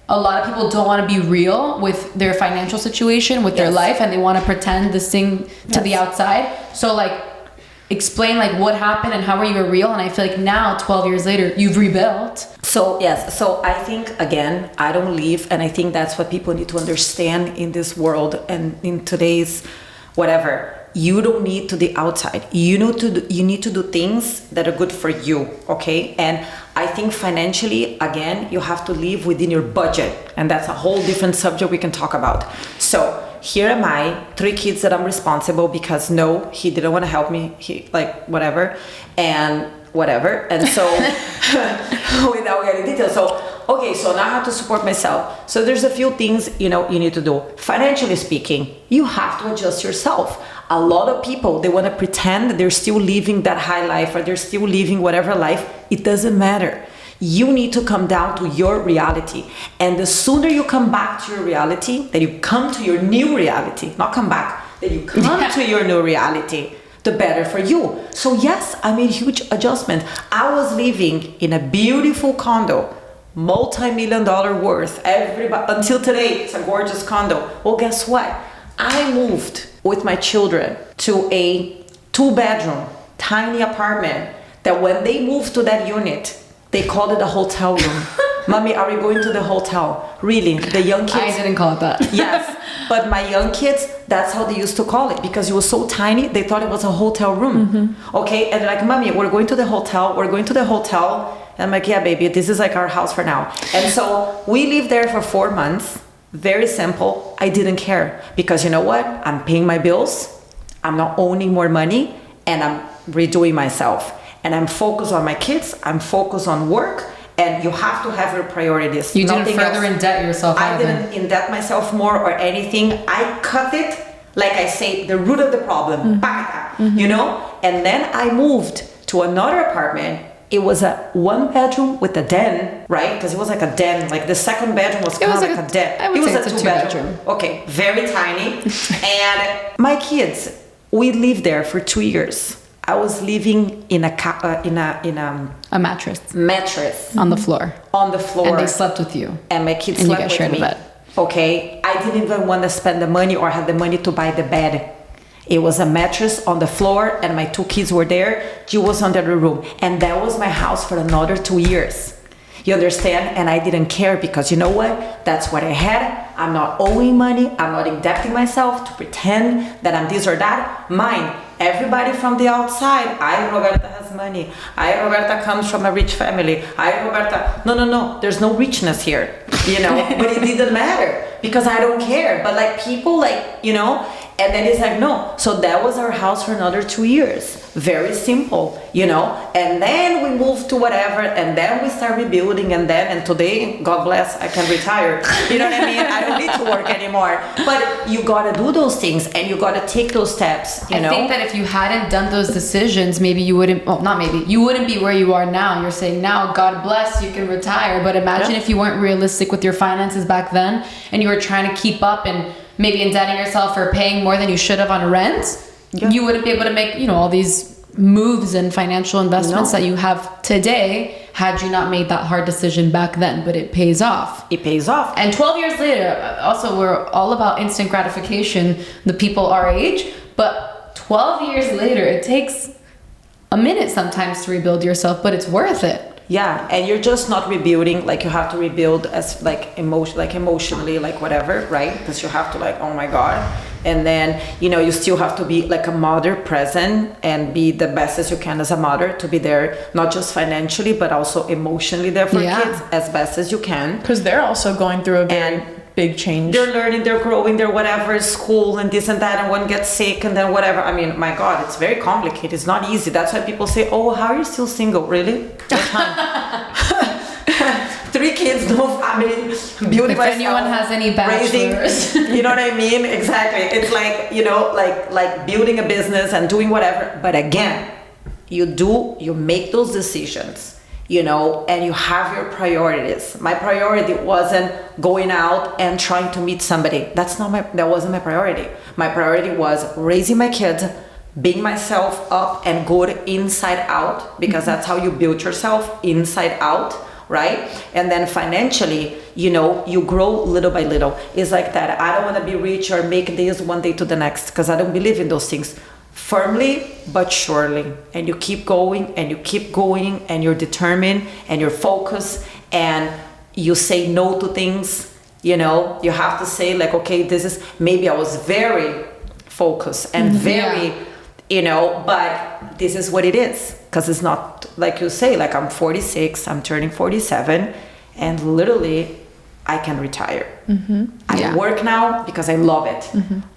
[SPEAKER 2] a lot of people don't want to be real with their financial situation, with their life, and they want to pretend this thing to the outside. So like explain like what happened and how were you real. And I feel like now 12 years later you've rebuilt.
[SPEAKER 3] So I think again, I don't leave, and I think that's what people need to understand in this world and in today's whatever. you don't need to the outside. You need to do things that are good for you, okay? And I think financially, again, you have to live within your budget. And that's a whole different subject we can talk about. So here am I, 3 kids that I'm responsible because no, he didn't want to help me. He like whatever. And so without getting details. So okay, so now I have to support myself. So there's a few things, you need to do. Financially speaking, you have to adjust yourself. A lot of people, they want to pretend that they're still living that high life or they're still living whatever life. It doesn't matter. You need to come down to your reality. And the sooner you come back to your reality, that you come to your new reality, not come back, that you come to your new reality, the better for you. So yes, I made huge adjustment. I was living in a beautiful condo, multi-million-dollar worth. Everybody, until today, it's a gorgeous condo. Well, guess what? I moved with my children to a 2-bedroom, tiny apartment that when they moved to that unit, they called it a hotel room. Mommy, are we going to the hotel? Really? The young kids?
[SPEAKER 2] I didn't call it that.
[SPEAKER 3] Yes. But my young kids, that's how they used to call it because it was so tiny, they thought it was a hotel room. Mm-hmm. Okay? And they're like, Mommy, we're going to the hotel. We're going to the hotel. And I'm like, yeah, baby, this is like our house for now. And so we lived there for 4 months. Very simple. I didn't care because you know what? I'm paying my bills. I'm not owning more money and I'm redoing myself. And I'm focused on my kids. I'm focused on work. And you have to have your priorities.
[SPEAKER 2] You didn't further indebt yourself.
[SPEAKER 3] I didn't indebt myself more or anything. I cut it, like I say, the root of the problem. Mm-hmm. And then I moved to another apartment. It was a 1-bedroom with a den, right? Because it was like a den. Like the second bedroom was kind of like a den.
[SPEAKER 2] I would say it's a 2-bedroom.
[SPEAKER 3] Okay, very tiny. And my kids, we lived there for 2 years. I was living in a mattress
[SPEAKER 2] on the floor. And they slept with you.
[SPEAKER 3] And my kids slept with me. Bed. Okay, I didn't even want to spend the money or have the money to buy the bed. It was a mattress on the floor, and my 2 kids were there. She was under the room, and that was my house for another 2 years. You understand? And I didn't care because you know what? That's what I had. I'm not owing money. I'm not indebting myself to pretend that I'm this or that. Mine. Everybody from the outside. Roberta has money. Roberta comes from a rich family. Roberta. No. There's no richness here. But it didn't matter because I don't care. But like people and then it's like, no. So that was our house for another 2 years. Very simple, And then we moved to whatever, and then we start rebuilding, and today, God bless, I can retire. You know what I mean? I don't need to work anymore. But you gotta do those things, and you gotta take those steps,
[SPEAKER 2] I think that if you hadn't done those decisions, maybe you wouldn't, you wouldn't be where you are now. You're saying now, God bless, you can retire. But imagine if you weren't realistic with your finances back then, and you were trying to keep up and maybe indebting yourself or paying more than you should have on rent, you wouldn't be able to make, all these moves and financial investments that you have today had you not made that hard decision back then. But it pays off.
[SPEAKER 3] It pays off.
[SPEAKER 2] And 12 years later, also, we're all about instant gratification, the people our age. But 12 years later, it takes a minute sometimes to rebuild yourself, but it's worth it.
[SPEAKER 3] Yeah, and you're just not rebuilding, like you have to rebuild as emotionally, like whatever, right? Because you have to oh my God. And then, you still have to be like a mother present and be the best as you can as a mother to be there, not just financially, but also emotionally there for kids as best as you can.
[SPEAKER 1] Because they're also going through a very big change.
[SPEAKER 3] They're learning, they're growing, they're whatever, school and this and that, and one gets sick and then whatever. I mean, my God, it's very complicated. It's not easy. That's why people say, oh, how are you still single? Really? What time? 3 kids, no family, building myself.
[SPEAKER 2] If anyone has any bachelors.
[SPEAKER 3] You know what I mean? Exactly. It's like, like building a business and doing whatever. But again, you make those decisions. And you have your priorities. My priority wasn't going out and trying to meet somebody. That wasn't my priority. My priority was raising my kids, being myself up and good inside out, because that's how you build yourself, inside out, right? And then financially, you grow little by little. It's like that. I don't want to be rich or make this one day to the next, because I don't believe in those things. Firmly but surely, and you keep going and you keep going, and you're determined and you're focused, and you say no to things. You have to say okay, this is, maybe I was very focused and very, you know, but this is what it is. Because it's not, like you say, like I'm 46, I'm turning 47, and literally I can retire. I work now because I love it.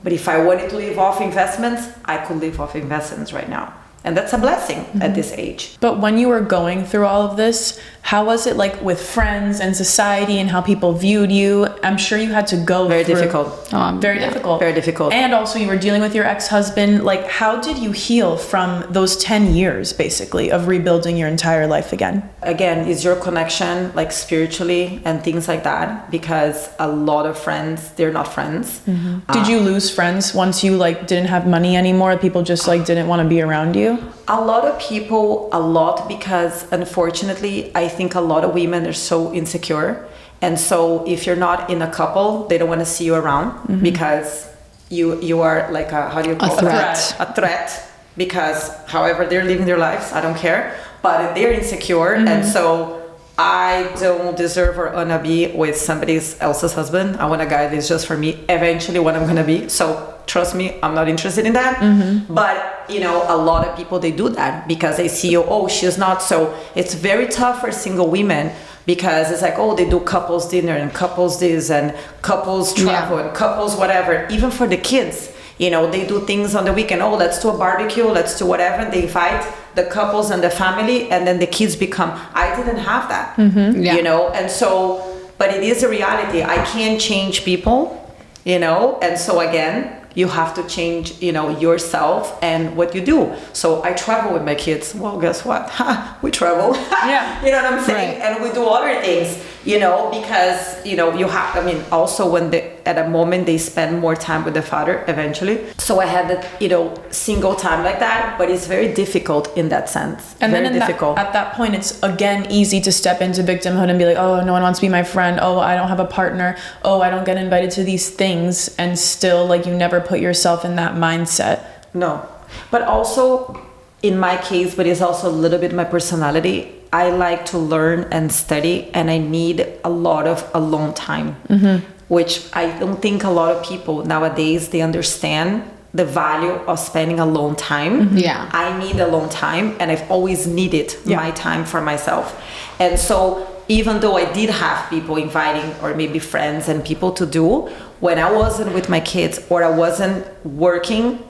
[SPEAKER 3] But if I wanted to live off investments, I could live off investments right now. And that's a blessing at this age.
[SPEAKER 1] But when you were going through all of this, how was it like with friends and society and how people viewed you? I'm sure you had to go
[SPEAKER 3] Very
[SPEAKER 1] through...
[SPEAKER 3] difficult.
[SPEAKER 1] Very difficult.
[SPEAKER 3] Very difficult.
[SPEAKER 1] And also you were dealing with your ex-husband. Like, how did you heal from those 10 years, basically, of rebuilding your entire life again?
[SPEAKER 3] Again, is your connection, like spiritually and things like that? Because a lot of friends, they're not friends.
[SPEAKER 1] Did you lose friends once you like didn't have money anymore? People just like didn't want to be around you?
[SPEAKER 3] A lot of people, because unfortunately, I think a lot of women are so insecure. And so if you're not in a couple, they don't want to see you around because you are like a, how do you call it? A threat. Because however they're living their lives, I don't care. But they're insecure. And so I don't deserve or wanna be with somebody else's husband. I want a guy that's just for me, eventually what I'm gonna be. So trust me, I'm not interested in that. But you know, a lot of people, they do that because they see you, oh, she's not. So it's very tough for single women because it's like, oh, they do couples dinner and couples this and couples travel and couples whatever. Even for the kids, you know, they do things on the weekend. Oh, let's do a barbecue, let's do whatever. And they invite the couples and the family, and then the kids become, I didn't have that, you know? And so, but it is a reality. I can't change people, you know? And so again, you have to change, you know, yourself and what you do. So I travel with my kids. Well, guess what? We travel. You know what I'm saying? And we do other things, you know, because, you know, you have, I mean, also when at a moment they spend more time with the father eventually. So I had that, you know, single time like that, but it's very difficult in that sense.
[SPEAKER 1] And
[SPEAKER 3] very
[SPEAKER 1] then
[SPEAKER 3] difficult.
[SPEAKER 1] at that point, it's again easy to step into victimhood and be like, oh, no one wants to be my friend. Oh, I don't have a partner. Oh, I don't get invited to these things. And still, like, you never put yourself in that mindset.
[SPEAKER 3] No. But also, in my case, but it's also a little bit my personality, I like to learn and study, and I need a lot of alone time, which I don't think a lot of people nowadays, they understand the value of spending alone time. I need alone time, and I've always needed my time for myself. And so even though I did have people inviting, or maybe friends and people to do, when I wasn't with my kids or I wasn't working,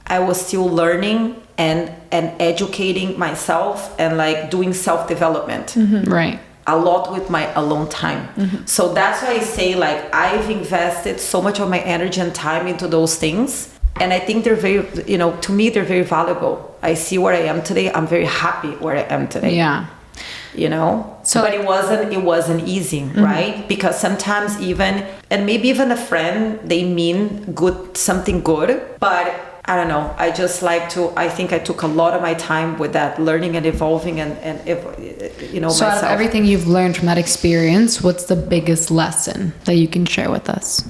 [SPEAKER 3] I was still learning and educating myself and like doing self-development.
[SPEAKER 2] Right.
[SPEAKER 3] A lot with my alone time. So that's why I say, like, I've invested so much of my energy and time into those things. And I think they're very, you know, to me, they're very valuable. I see where I am today. I'm very happy where I am today. You know, so but it wasn't easy, right? Because sometimes even, and maybe even a friend, they mean something good, but I don't know. I just like to, I think I took a lot of my time with that, learning and evolving and you know,
[SPEAKER 2] so
[SPEAKER 3] myself.
[SPEAKER 2] out of everything you've learned from that experience, what's the biggest lesson that you can share with us?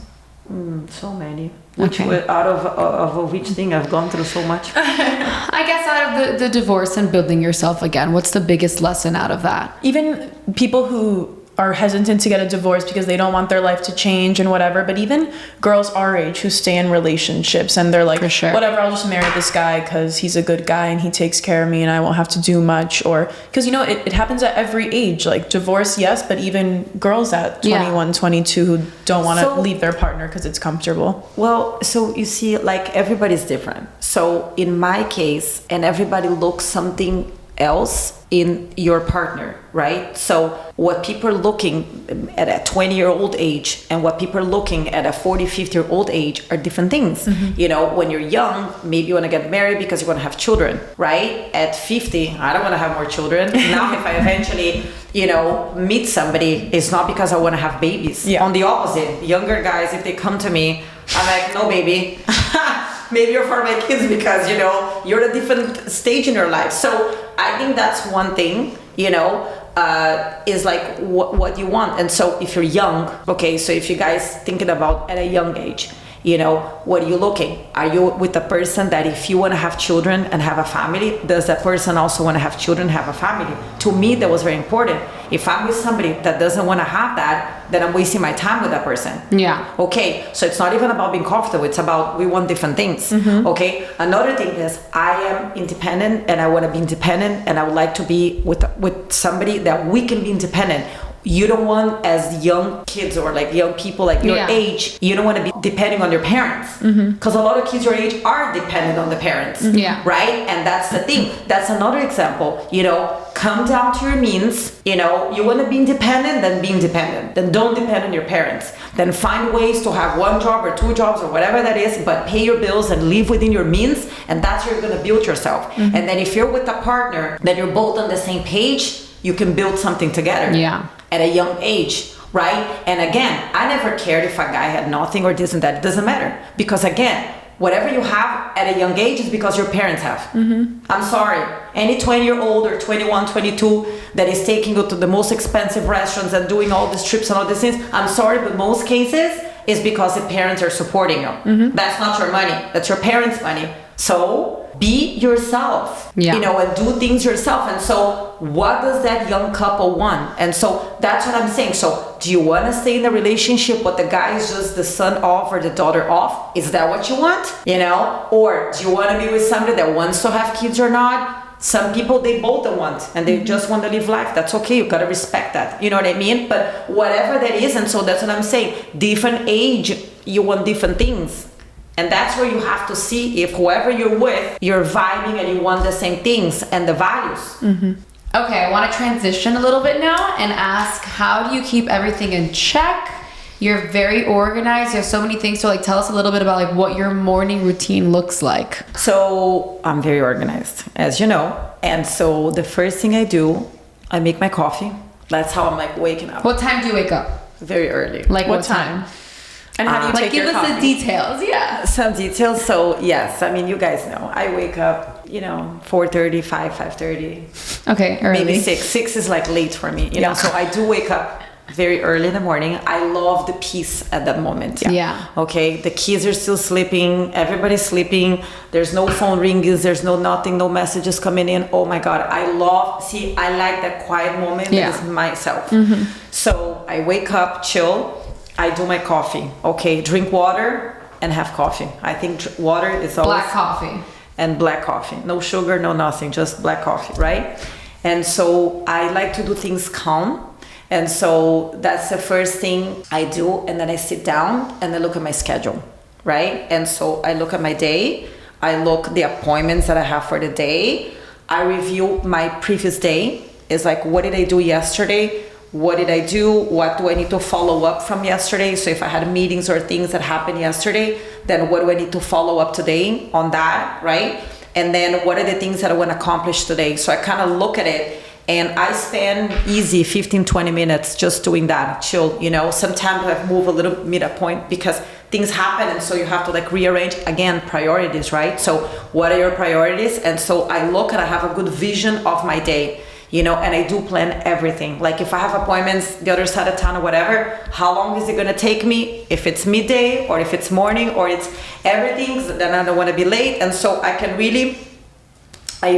[SPEAKER 3] So many. Out of which thing I've gone through so much.
[SPEAKER 2] I guess out of the divorce and building yourself again, what's the biggest lesson out of that?
[SPEAKER 1] Even people who are hesitant to get a divorce because they don't want their life to change and whatever, but even girls our age who stay in relationships and they're like, whatever, I'll just marry this guy because he's a good guy and he takes care of me and I won't have to do much. Or because, you know, it happens at every age, like divorce, yes, but even girls at 21, 22 who don't want to leave their partner because it's comfortable.
[SPEAKER 3] Well, so you see, like, everybody's different. So in my case, and everybody looks something else in your partner, right? So what people are looking at a 20-year-old age and what people are looking at a 40, 50-year-old age are different things. You know, when you're young, maybe you want to get married because you want to have children, right? At 50, I don't want to have more children. Now, if I eventually, you know, meet somebody, it's not because I want to have babies. On the opposite, younger guys, if they come to me, I'm like, no, baby. Maybe you're for my kids because, you know, you're at a different stage in your life. So I think that's one thing, you know, is like what you want. And so if you're young, okay, so if you guys thinking about at a young age You know, what are you looking? Are you with a person that if you want to have children and have a family, does that person also want to have children, have a family? To me, that was very important. If I'm with somebody that doesn't want to have that, then I'm wasting my time with that person.
[SPEAKER 2] Yeah.
[SPEAKER 3] Okay, so it's not even about being comfortable. It's about we want different things. Okay. Another thing is I am independent and I want to be independent, and I would like to be with somebody that we can be independent. You don't want, as young kids or like young people like your age, you don't want to be depending on your parents, because a lot of kids your age are dependent on the parents. Right? And that's the thing. That's another example. You know, come down to your means. You know, you want to be independent, then be independent. Then don't depend on your parents. Then find ways to have one job or two jobs or whatever that is, but pay your bills and live within your means, and that's where you're going to build yourself. And then if you're with a partner that you're both on the same page, you can build something together. At a young age, right? And again, I never cared if a guy had nothing or this and that. It doesn't matter, because again, whatever you have at a young age is because your parents have. I'm sorry, any 20-year-old or 21, 22 that is taking you to the most expensive restaurants and doing all these trips and all these things, I'm sorry, but most cases is because the parents are supporting you. That's not your money, that's your parents' money. So be yourself, you know, and do things yourself. And so what does that young couple want? And so that's what I'm saying. So do you want to stay in a relationship but the guy is just the son off or the daughter off? Is that what you want? You know, or do you want to be with somebody that wants to have kids or not? Some people, they both don't want, and they just want to live life. That's okay. You got to respect that. You know what I mean? But whatever that is, and so that's what I'm saying. Different age, you want different things. And that's where you have to see if whoever you're with, you're vibing and you want the same things and the values.
[SPEAKER 2] Okay, I want to transition a little bit now and ask, how do you keep everything in check? You're very organized. You have so many things. So like, tell us a little bit about like what your morning routine looks like.
[SPEAKER 3] So I'm very organized, as you know. And so the first thing I do, I make my coffee. That's how I'm like waking up.
[SPEAKER 2] What time do you wake up?
[SPEAKER 3] Very early.
[SPEAKER 2] Like what time?
[SPEAKER 1] And how do you take your coffee?
[SPEAKER 2] Give us the details. Yeah.
[SPEAKER 3] Some details. So yes, I mean, you guys know. I wake up, you know, 4:30, 5:30.
[SPEAKER 2] Okay, early.
[SPEAKER 3] Maybe 6. 6 is like late for me, you know. So I do wake up very early in the morning. I love the peace at that moment. Okay, the kids are still sleeping. Everybody's sleeping. There's no phone ringings. There's no nothing. No messages coming in. Oh my God, I like that quiet moment. That is myself. So I wake up, chill. I do my coffee. Okay, drink water and have coffee. I think water is always...
[SPEAKER 2] Black coffee.
[SPEAKER 3] And black coffee. No sugar, no nothing, just black coffee, right? And so I like to do things calm. And so that's the first thing I do. And then I sit down and I look at my schedule, right? And so I look at my day. I look the appointments that I have for the day. I review my previous day. It's like, what did I do yesterday? What did I do? What do I need to follow up from yesterday? So if I had meetings or things that happened yesterday, then what do I need to follow up today on that, right? And then what are the things that I want to accomplish today? So I kind of look at it, and I spend easy 15, 20 minutes just doing that, chill, you know. Sometimes I move a little midpoint because things happen, and so you have to like rearrange, again, priorities, right? So what are your priorities? And so I look and I have a good vision of my day. You know, and I do plan everything. Like if I have appointments the other side of town or whatever, how long is it gonna take me? If it's midday or if it's morning or it's everything, then I don't wanna be late. And so I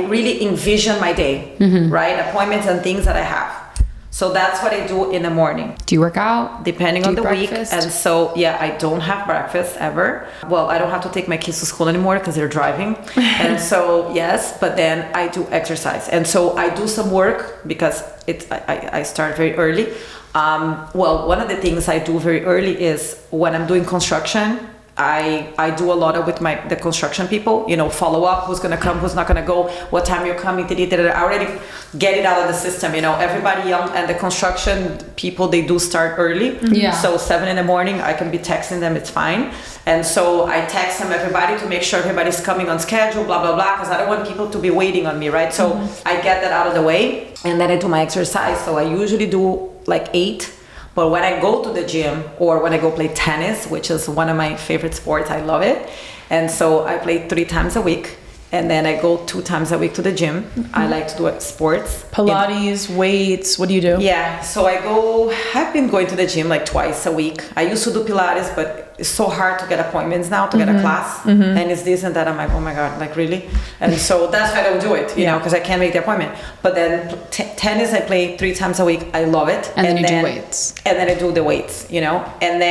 [SPEAKER 3] really envision my day, right? Appointments and things that I have. So that's what I do in the morning.
[SPEAKER 2] Do you work out?
[SPEAKER 3] Depending on the week. And so, yeah, I don't have breakfast ever. Well, I don't have to take my kids to school anymore because they're driving. And so, yes, but then I do exercise. And so I do some work because I start very early. Well, one of the things I do very early is when I'm doing construction, I do a lot of with the construction people, you know, follow up, who's gonna come, who's not gonna go, what time you're coming, I already get it out of the system, you know. Everybody young and the construction people, they do start early. So 7 in the morning, I can be texting them, it's fine. And so I text them everybody to make sure everybody's coming on schedule, blah, blah, blah, because I don't want people to be waiting on me, right? So I get that out of the way, and then I do my exercise. So I usually do like 8. But when I go to the gym or when I go play tennis, which is one of my favorite sports, I love it. And so I play 3 times a week. And then I go 2 times a week to the gym. I like to do sports.
[SPEAKER 1] Pilates, weights, what do you do?
[SPEAKER 3] Yeah, so I've been going to the gym like twice a week. I used to do Pilates, but it's so hard to get appointments now to get a class, and it's this and that. I'm like, oh my God, like really? And so that's why I don't do it, you know, because I can't make the appointment. But then tennis, I play 3 times a week. I love it.
[SPEAKER 2] And then you do weights.
[SPEAKER 3] And then I do the weights, you know, and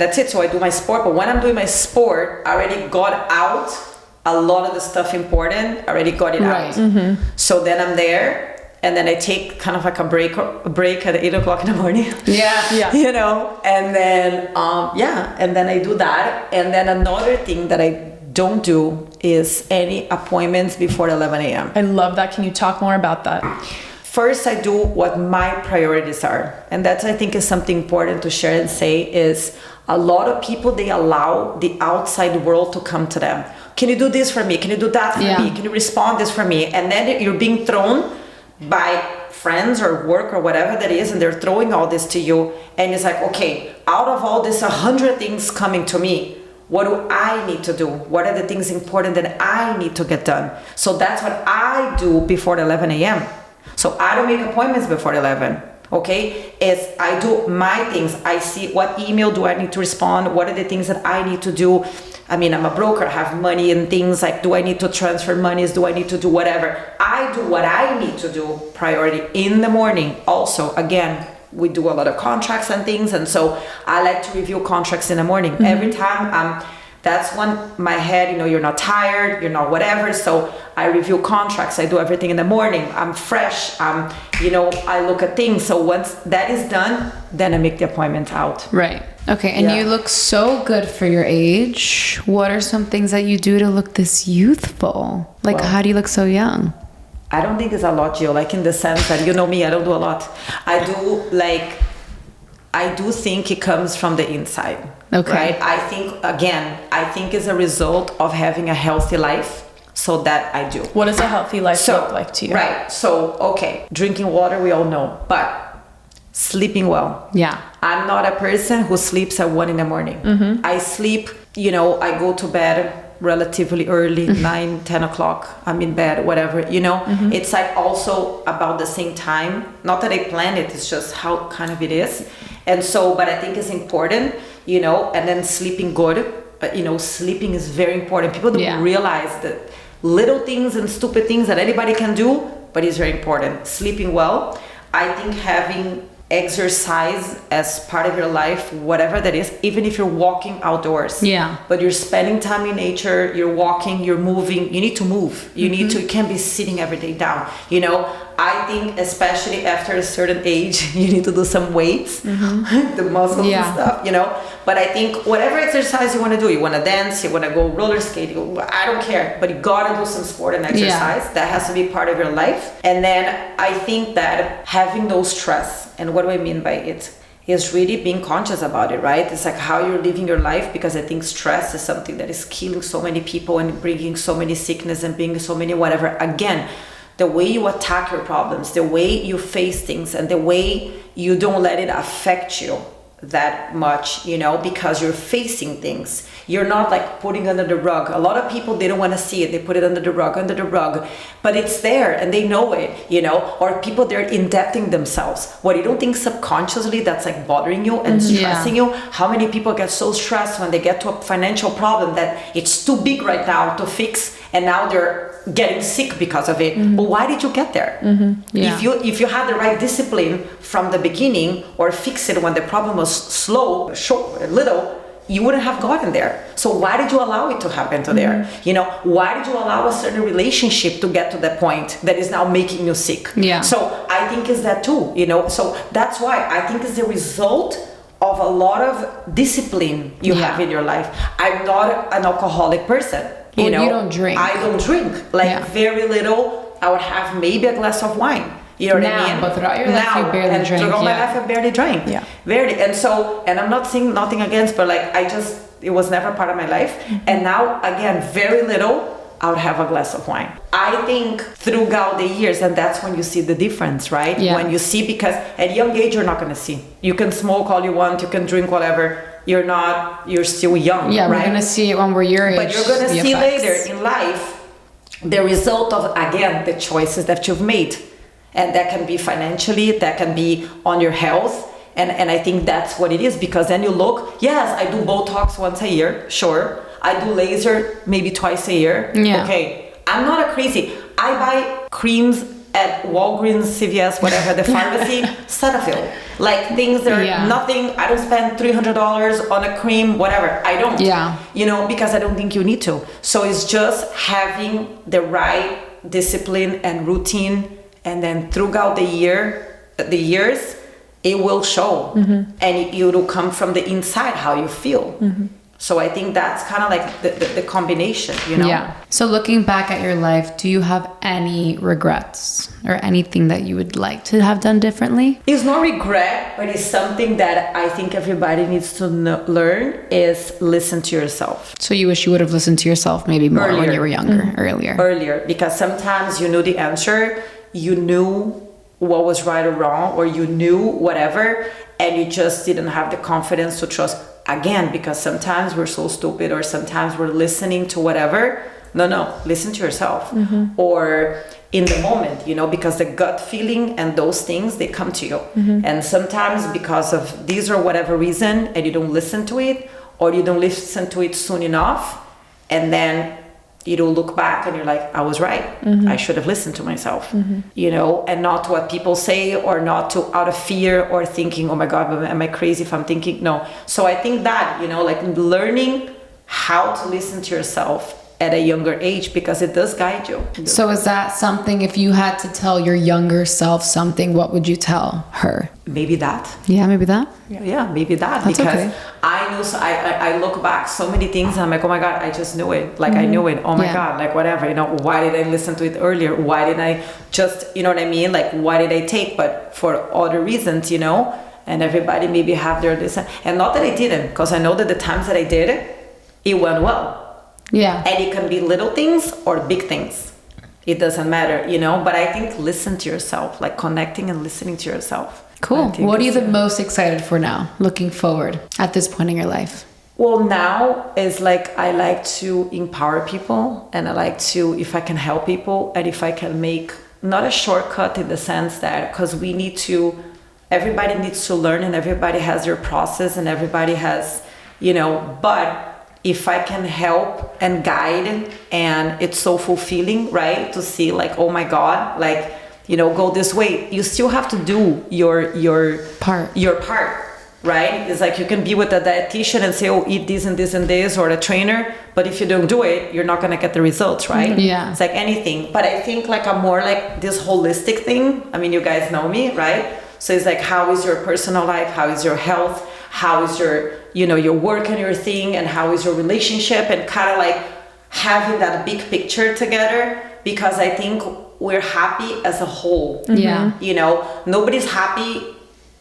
[SPEAKER 3] that's it. So I do my sport. But when I'm doing my sport, I already got out a lot of the stuff important. I already got it out. So then I'm there. And then I take kind of like a break at 8 o'clock in the morning.
[SPEAKER 2] Yeah.
[SPEAKER 3] You know, and then, and then I do that. And then another thing that I don't do is any appointments before 11 a.m.
[SPEAKER 1] I love that. Can you talk more about that?
[SPEAKER 3] First, I do what my priorities are. And that's, I think, is something important to share and say is a lot of people, they allow the outside world to come to them. Can you do this for me? Can you do that for me? Can you respond this for me? And then you're being thrown by friends or work or whatever that is, and they're throwing all this to you, and it's like, okay, out of all this 100 things coming to me, what do I need to do? What are the things important that I need to get done? So that's what I do before 11 a.m. So I don't make appointments before 11. Okay, is I do my things. I see what email do I need to respond, what are the things that I need to do. I mean, I'm a broker, I have money and things like, do I need to transfer monies? Do I need to do whatever? I do what I need to do, priority in the morning. Also, again, we do a lot of contracts and things. And so I like to review contracts in the morning. Every time that's when my head, you know, you're not tired, you're not whatever. So I review contracts. I do everything in the morning. I'm fresh. You know, I look at things. So once that is done, then I make the appointment out.
[SPEAKER 2] Right. Okay. And you look so good for your age. What are some things that you do to look this youthful? Like, how do you look so young?
[SPEAKER 3] I don't think it's a lot, Jill. Like in the sense that, you know me, I don't do a lot. I do think it comes from the inside.
[SPEAKER 2] Okay.
[SPEAKER 3] Right? I think it's a result of having a healthy life. So that I do.
[SPEAKER 1] What does a healthy life look like to you?
[SPEAKER 3] Right. So, okay. Drinking water, we all know. But sleeping well.
[SPEAKER 2] Yeah.
[SPEAKER 3] I'm not a person who sleeps at 1 a.m. I sleep, you know, I go to bed relatively early, 9, 10 o'clock. I'm in bed, whatever, you know. It's like also about the same time. Not that I planned it, it's just how kind of it is. And so, but I think it's important, you know, and then sleeping good. But, you know, sleeping is very important. People don't realize that little things and stupid things that anybody can do, but it's very important. Sleeping well. I think having exercise as part of your life, whatever that is, even if you're walking outdoors.
[SPEAKER 2] Yeah.
[SPEAKER 3] But you're spending time in nature, you're walking, you're moving, you need to move. You need to, you can't be sitting every day down. You know, I think especially after a certain age, you need to do some weights, the muscles and stuff, you know. But I think whatever exercise you want to do, you want to dance, you want to go roller skate, I don't care. But you got to do some sport and exercise. That has to be part of your life. And then I think that having those trusts, and what do I mean by it? Is really being conscious about it, right? It's like how you're living your life, because I think stress is something that is killing so many people and bringing so many sickness and bringing so many whatever. Again, the way you attack your problems, the way you face things, and the way you don't let it affect you that much, you know, because you're facing things. You're not like putting under the rug. A lot of people, they don't want to see it. They put it under the rug, but it's there and they know it, you know, or people, they're indebting themselves. What you don't think subconsciously that's like bothering you and stressing you. How many people get so stressed when they get to a financial problem that it's too big right now to fix, and now they're getting sick because of it. But why did you get there? If you had the right discipline from the beginning, or fix it when the problem was little, you wouldn't have gotten there. So why did you allow it to happen to there? You know, why did you allow a certain relationship to get to that point that is now making you sick? So I think it's that too, you know. So that's why I think it's the result of a lot of discipline you have in your life. I'm not an alcoholic person. You know,
[SPEAKER 2] you don't drink.
[SPEAKER 3] I don't drink. Like very little. I would have maybe a glass of wine. You know what I mean?
[SPEAKER 2] But throughout your life, you barely drink.
[SPEAKER 3] Throughout my life, I barely drank. Barely. And so, and I'm not saying nothing against, but like, it was never part of my life. And now, again, very little, I would have a glass of wine. I think throughout the years, and that's when you see the difference, right? When you see, because at a young age, you're not going to see. You can smoke all you want, you can drink whatever. You're still young, right?
[SPEAKER 2] We're going to see it when we're your age.
[SPEAKER 3] But you're going to see later in life the result of, again, the choices that you've made. And that can be financially, that can be on your health, And I think that's what it is, because then you look, yes, I do Botox once a year, sure. I do laser maybe twice a year.
[SPEAKER 2] Yeah.
[SPEAKER 3] Okay. I'm not a crazy. I buy creams at Walgreens, CVS, whatever, the pharmacy, Cetaphil. Like things that are nothing. I don't spend $300 on a cream, whatever. I don't.
[SPEAKER 2] Yeah.
[SPEAKER 3] You know, because I don't think you need to. So it's just having the right discipline and routine, and then throughout the years, it will show, and it will come from the inside how you feel. So I think that's kind of like the combination, you know?
[SPEAKER 2] Yeah. So looking back at your life, do you have any regrets or anything that you would like to have done differently?
[SPEAKER 3] It's no regret, but it's something that I think everybody needs to learn is listen to yourself.
[SPEAKER 2] So you wish you would have listened to yourself maybe more when
[SPEAKER 3] Earlier.
[SPEAKER 2] you were younger, earlier.
[SPEAKER 3] Earlier, because sometimes you knew the answer, you knew what was right or wrong, or you knew whatever, and you just didn't have the confidence to trust. Again, because sometimes we're so stupid, or sometimes we're listening to whatever. No, listen to yourself. Or in the moment, you know, because the gut feeling and those things, they come to you. And sometimes because of these or whatever reason, and you don't listen to it, or you don't listen to it soon enough, and then you don't look back and you're like, I was right. I should have listened to myself, you know, and not to what people say, or not to out of fear or thinking, oh my God, am I crazy if I'm thinking? No. So I think that, you know, like learning how to listen to yourself at a younger age, because it does guide you.
[SPEAKER 2] So is that something, if you had to tell your younger self something, what would you tell her?
[SPEAKER 3] Maybe that.
[SPEAKER 2] Yeah, maybe that.
[SPEAKER 3] Yeah, maybe that.
[SPEAKER 2] That's
[SPEAKER 3] because
[SPEAKER 2] okay.
[SPEAKER 3] I knew, so I look back so many things and I'm like, oh my God, I just knew it. Like I knew it. Oh my God, like whatever, you know, why did I listen to it earlier? Why did I just, you know what I mean? Like, why did I take? But for other reasons, you know, and everybody maybe have their listen. And not that I didn't, because I know that the times that I did it went well.
[SPEAKER 2] Yeah.
[SPEAKER 3] And it can be little things or big things. It doesn't matter, you know, but I think listen to yourself, like connecting and listening to yourself.
[SPEAKER 2] Cool. What are you the most excited for now, looking forward at this point in your life?
[SPEAKER 3] Well, now is like, I like to empower people, and I like to, if I can help people, and if I can make not a shortcut in the sense that, because everybody needs to learn, and everybody has their process, and everybody has, you know, but if I can help and guide, and it's so fulfilling, right? To see like, oh my God, like, you know, go this way. You still have to do your part, right? It's like you can be with a dietitian and say, oh, eat this and this and this, or a trainer, but if you don't do it, you're not gonna get the results, right?
[SPEAKER 2] Yeah.
[SPEAKER 3] It's like anything. But I think like I'm more like this holistic thing. I mean, you guys know me, right? So it's like, how is your personal life? How is your health? How is your, you know, your work and your thing, and how is your relationship, and kind of like having that big picture together, because I think we're happy as a whole.
[SPEAKER 2] Yeah.
[SPEAKER 3] You know, nobody's happy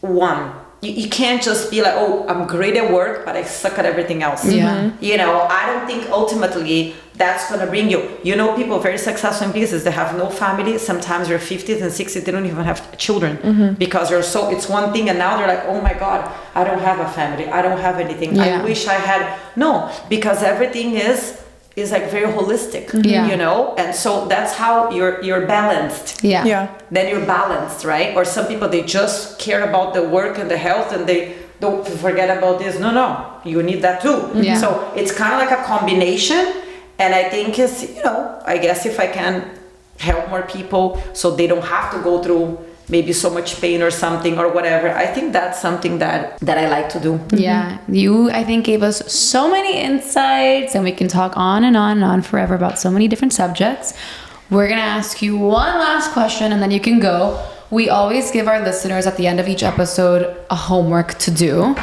[SPEAKER 3] one. You can't just be like, oh, I'm great at work, but I suck at everything else.
[SPEAKER 2] Yeah.
[SPEAKER 3] You know, I don't think ultimately that's going to bring you. You know, people very successful in business, they have no family. Sometimes they're 50s and 60s, they don't even have children because it's one thing. And now they're like, oh my God, I don't have a family. I don't have anything.
[SPEAKER 2] Yeah.
[SPEAKER 3] I wish I had. No, because everything is like very holistic, you know? And so that's how you're balanced.
[SPEAKER 2] Yeah.
[SPEAKER 3] Then you're balanced, right? Or some people, they just care about the work and the health, and they don't forget about this. No, you need that too.
[SPEAKER 2] Yeah.
[SPEAKER 3] So it's kind of like a combination. And I think it's, you know, I guess if I can help more people so they don't have to go through maybe so much pain or something or whatever, I think that's something that I like to do.
[SPEAKER 2] Yeah. You, I think, gave us so many insights, and we can talk on and on and on forever about so many different subjects. We're going to ask you one last question, and then you can go. We always give our listeners at the end of each episode a homework to do.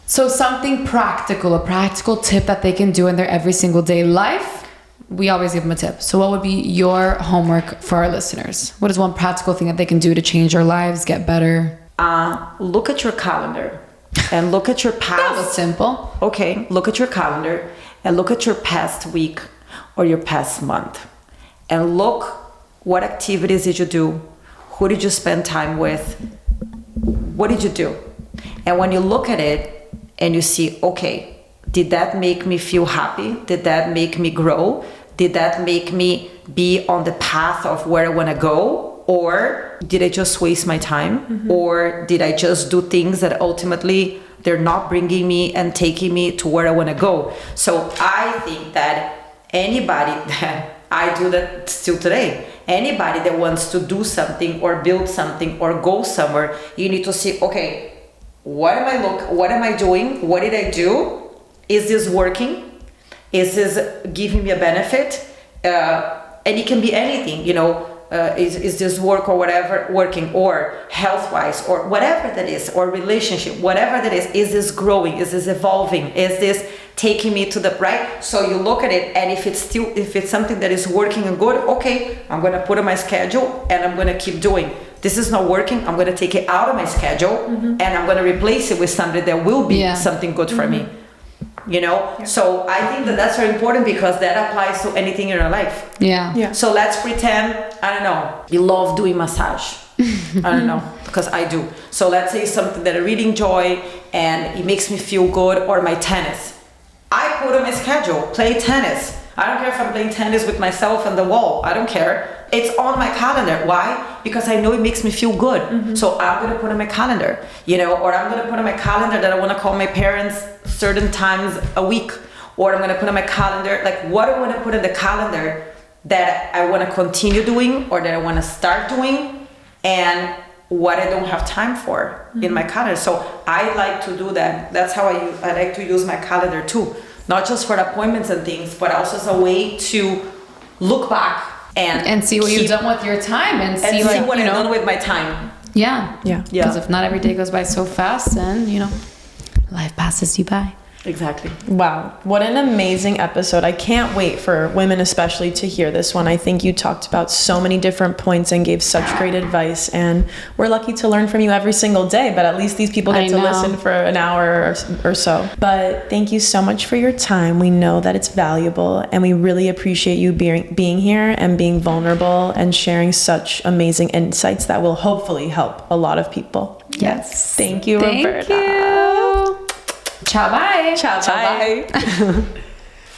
[SPEAKER 2] So something practical, a practical tip that they can do in their every single day life. We always give them a tip. So what would be your homework for our listeners? What is one practical thing that they can do to change their lives, get better?
[SPEAKER 3] Look at your calendar and look at your past.
[SPEAKER 2] That was simple.
[SPEAKER 3] Okay, look at your calendar and look at your past week or your past month. And look, what activities did you do? Who did you spend time with? What did you do? And when you look at it and you see, okay, did that make me feel happy? Did that make me grow? Did that make me be on the path of where I want to go? Or did I just waste my time? Or did I just do things that ultimately they're not bringing me and taking me to where I want to go? So I think that anybody that I do that still today, anybody that wants to do something or build something or go somewhere, you need to see, okay, what am I doing? What did I do? Is this working? Is this giving me a benefit? And it can be anything, is this work or whatever working, or health-wise, or whatever that is, or relationship, whatever that is this growing? Is this evolving? Is this taking me to the right? So you look at it, and if it's something that is working and good, okay, I'm gonna put on my schedule and I'm gonna keep doing. This is not working, I'm gonna take it out of my schedule and I'm gonna replace it with something that will be something good for me. So I think that's very important, because that applies to anything in your life. So let's pretend, I don't know, you love doing massage. I don't know, because I do. So let's say something that I really enjoy and it makes me feel good, or my tennis. I put on my schedule, play tennis. I don't care if I'm playing tennis with myself on the wall. I don't care. It's on my calendar. Why? Because I know it makes me feel good. So I'm going to put on my calendar, or I'm going to put on my calendar that I want to call my parents certain times a week, or I'm going to put on my calendar, like what I want to put in the calendar that I want to continue doing, or that I want to start doing, and what I don't have time for in my calendar. So I like to do that. That's how I like to use my calendar too. Not just for appointments and things, but also as a way to look back and
[SPEAKER 2] see what you've done with your time, and see
[SPEAKER 3] what I've done with my time.
[SPEAKER 2] Because if not every day goes by so fast, then life passes you by.
[SPEAKER 3] Exactly.
[SPEAKER 1] Wow, what an amazing episode. I can't wait for women especially to hear this one. I think you talked about so many different points and gave such great advice, and we're lucky to learn from you every single day, but at least these people get to listen for an hour or so. But thank you so much for your time. We know that it's valuable, and we really appreciate you being here and being vulnerable and sharing such amazing insights that will hopefully help a lot of people.
[SPEAKER 2] Yes.
[SPEAKER 1] Thank you, Roberta.
[SPEAKER 2] Thank you. Ciao, bye.
[SPEAKER 1] Ciao, bye.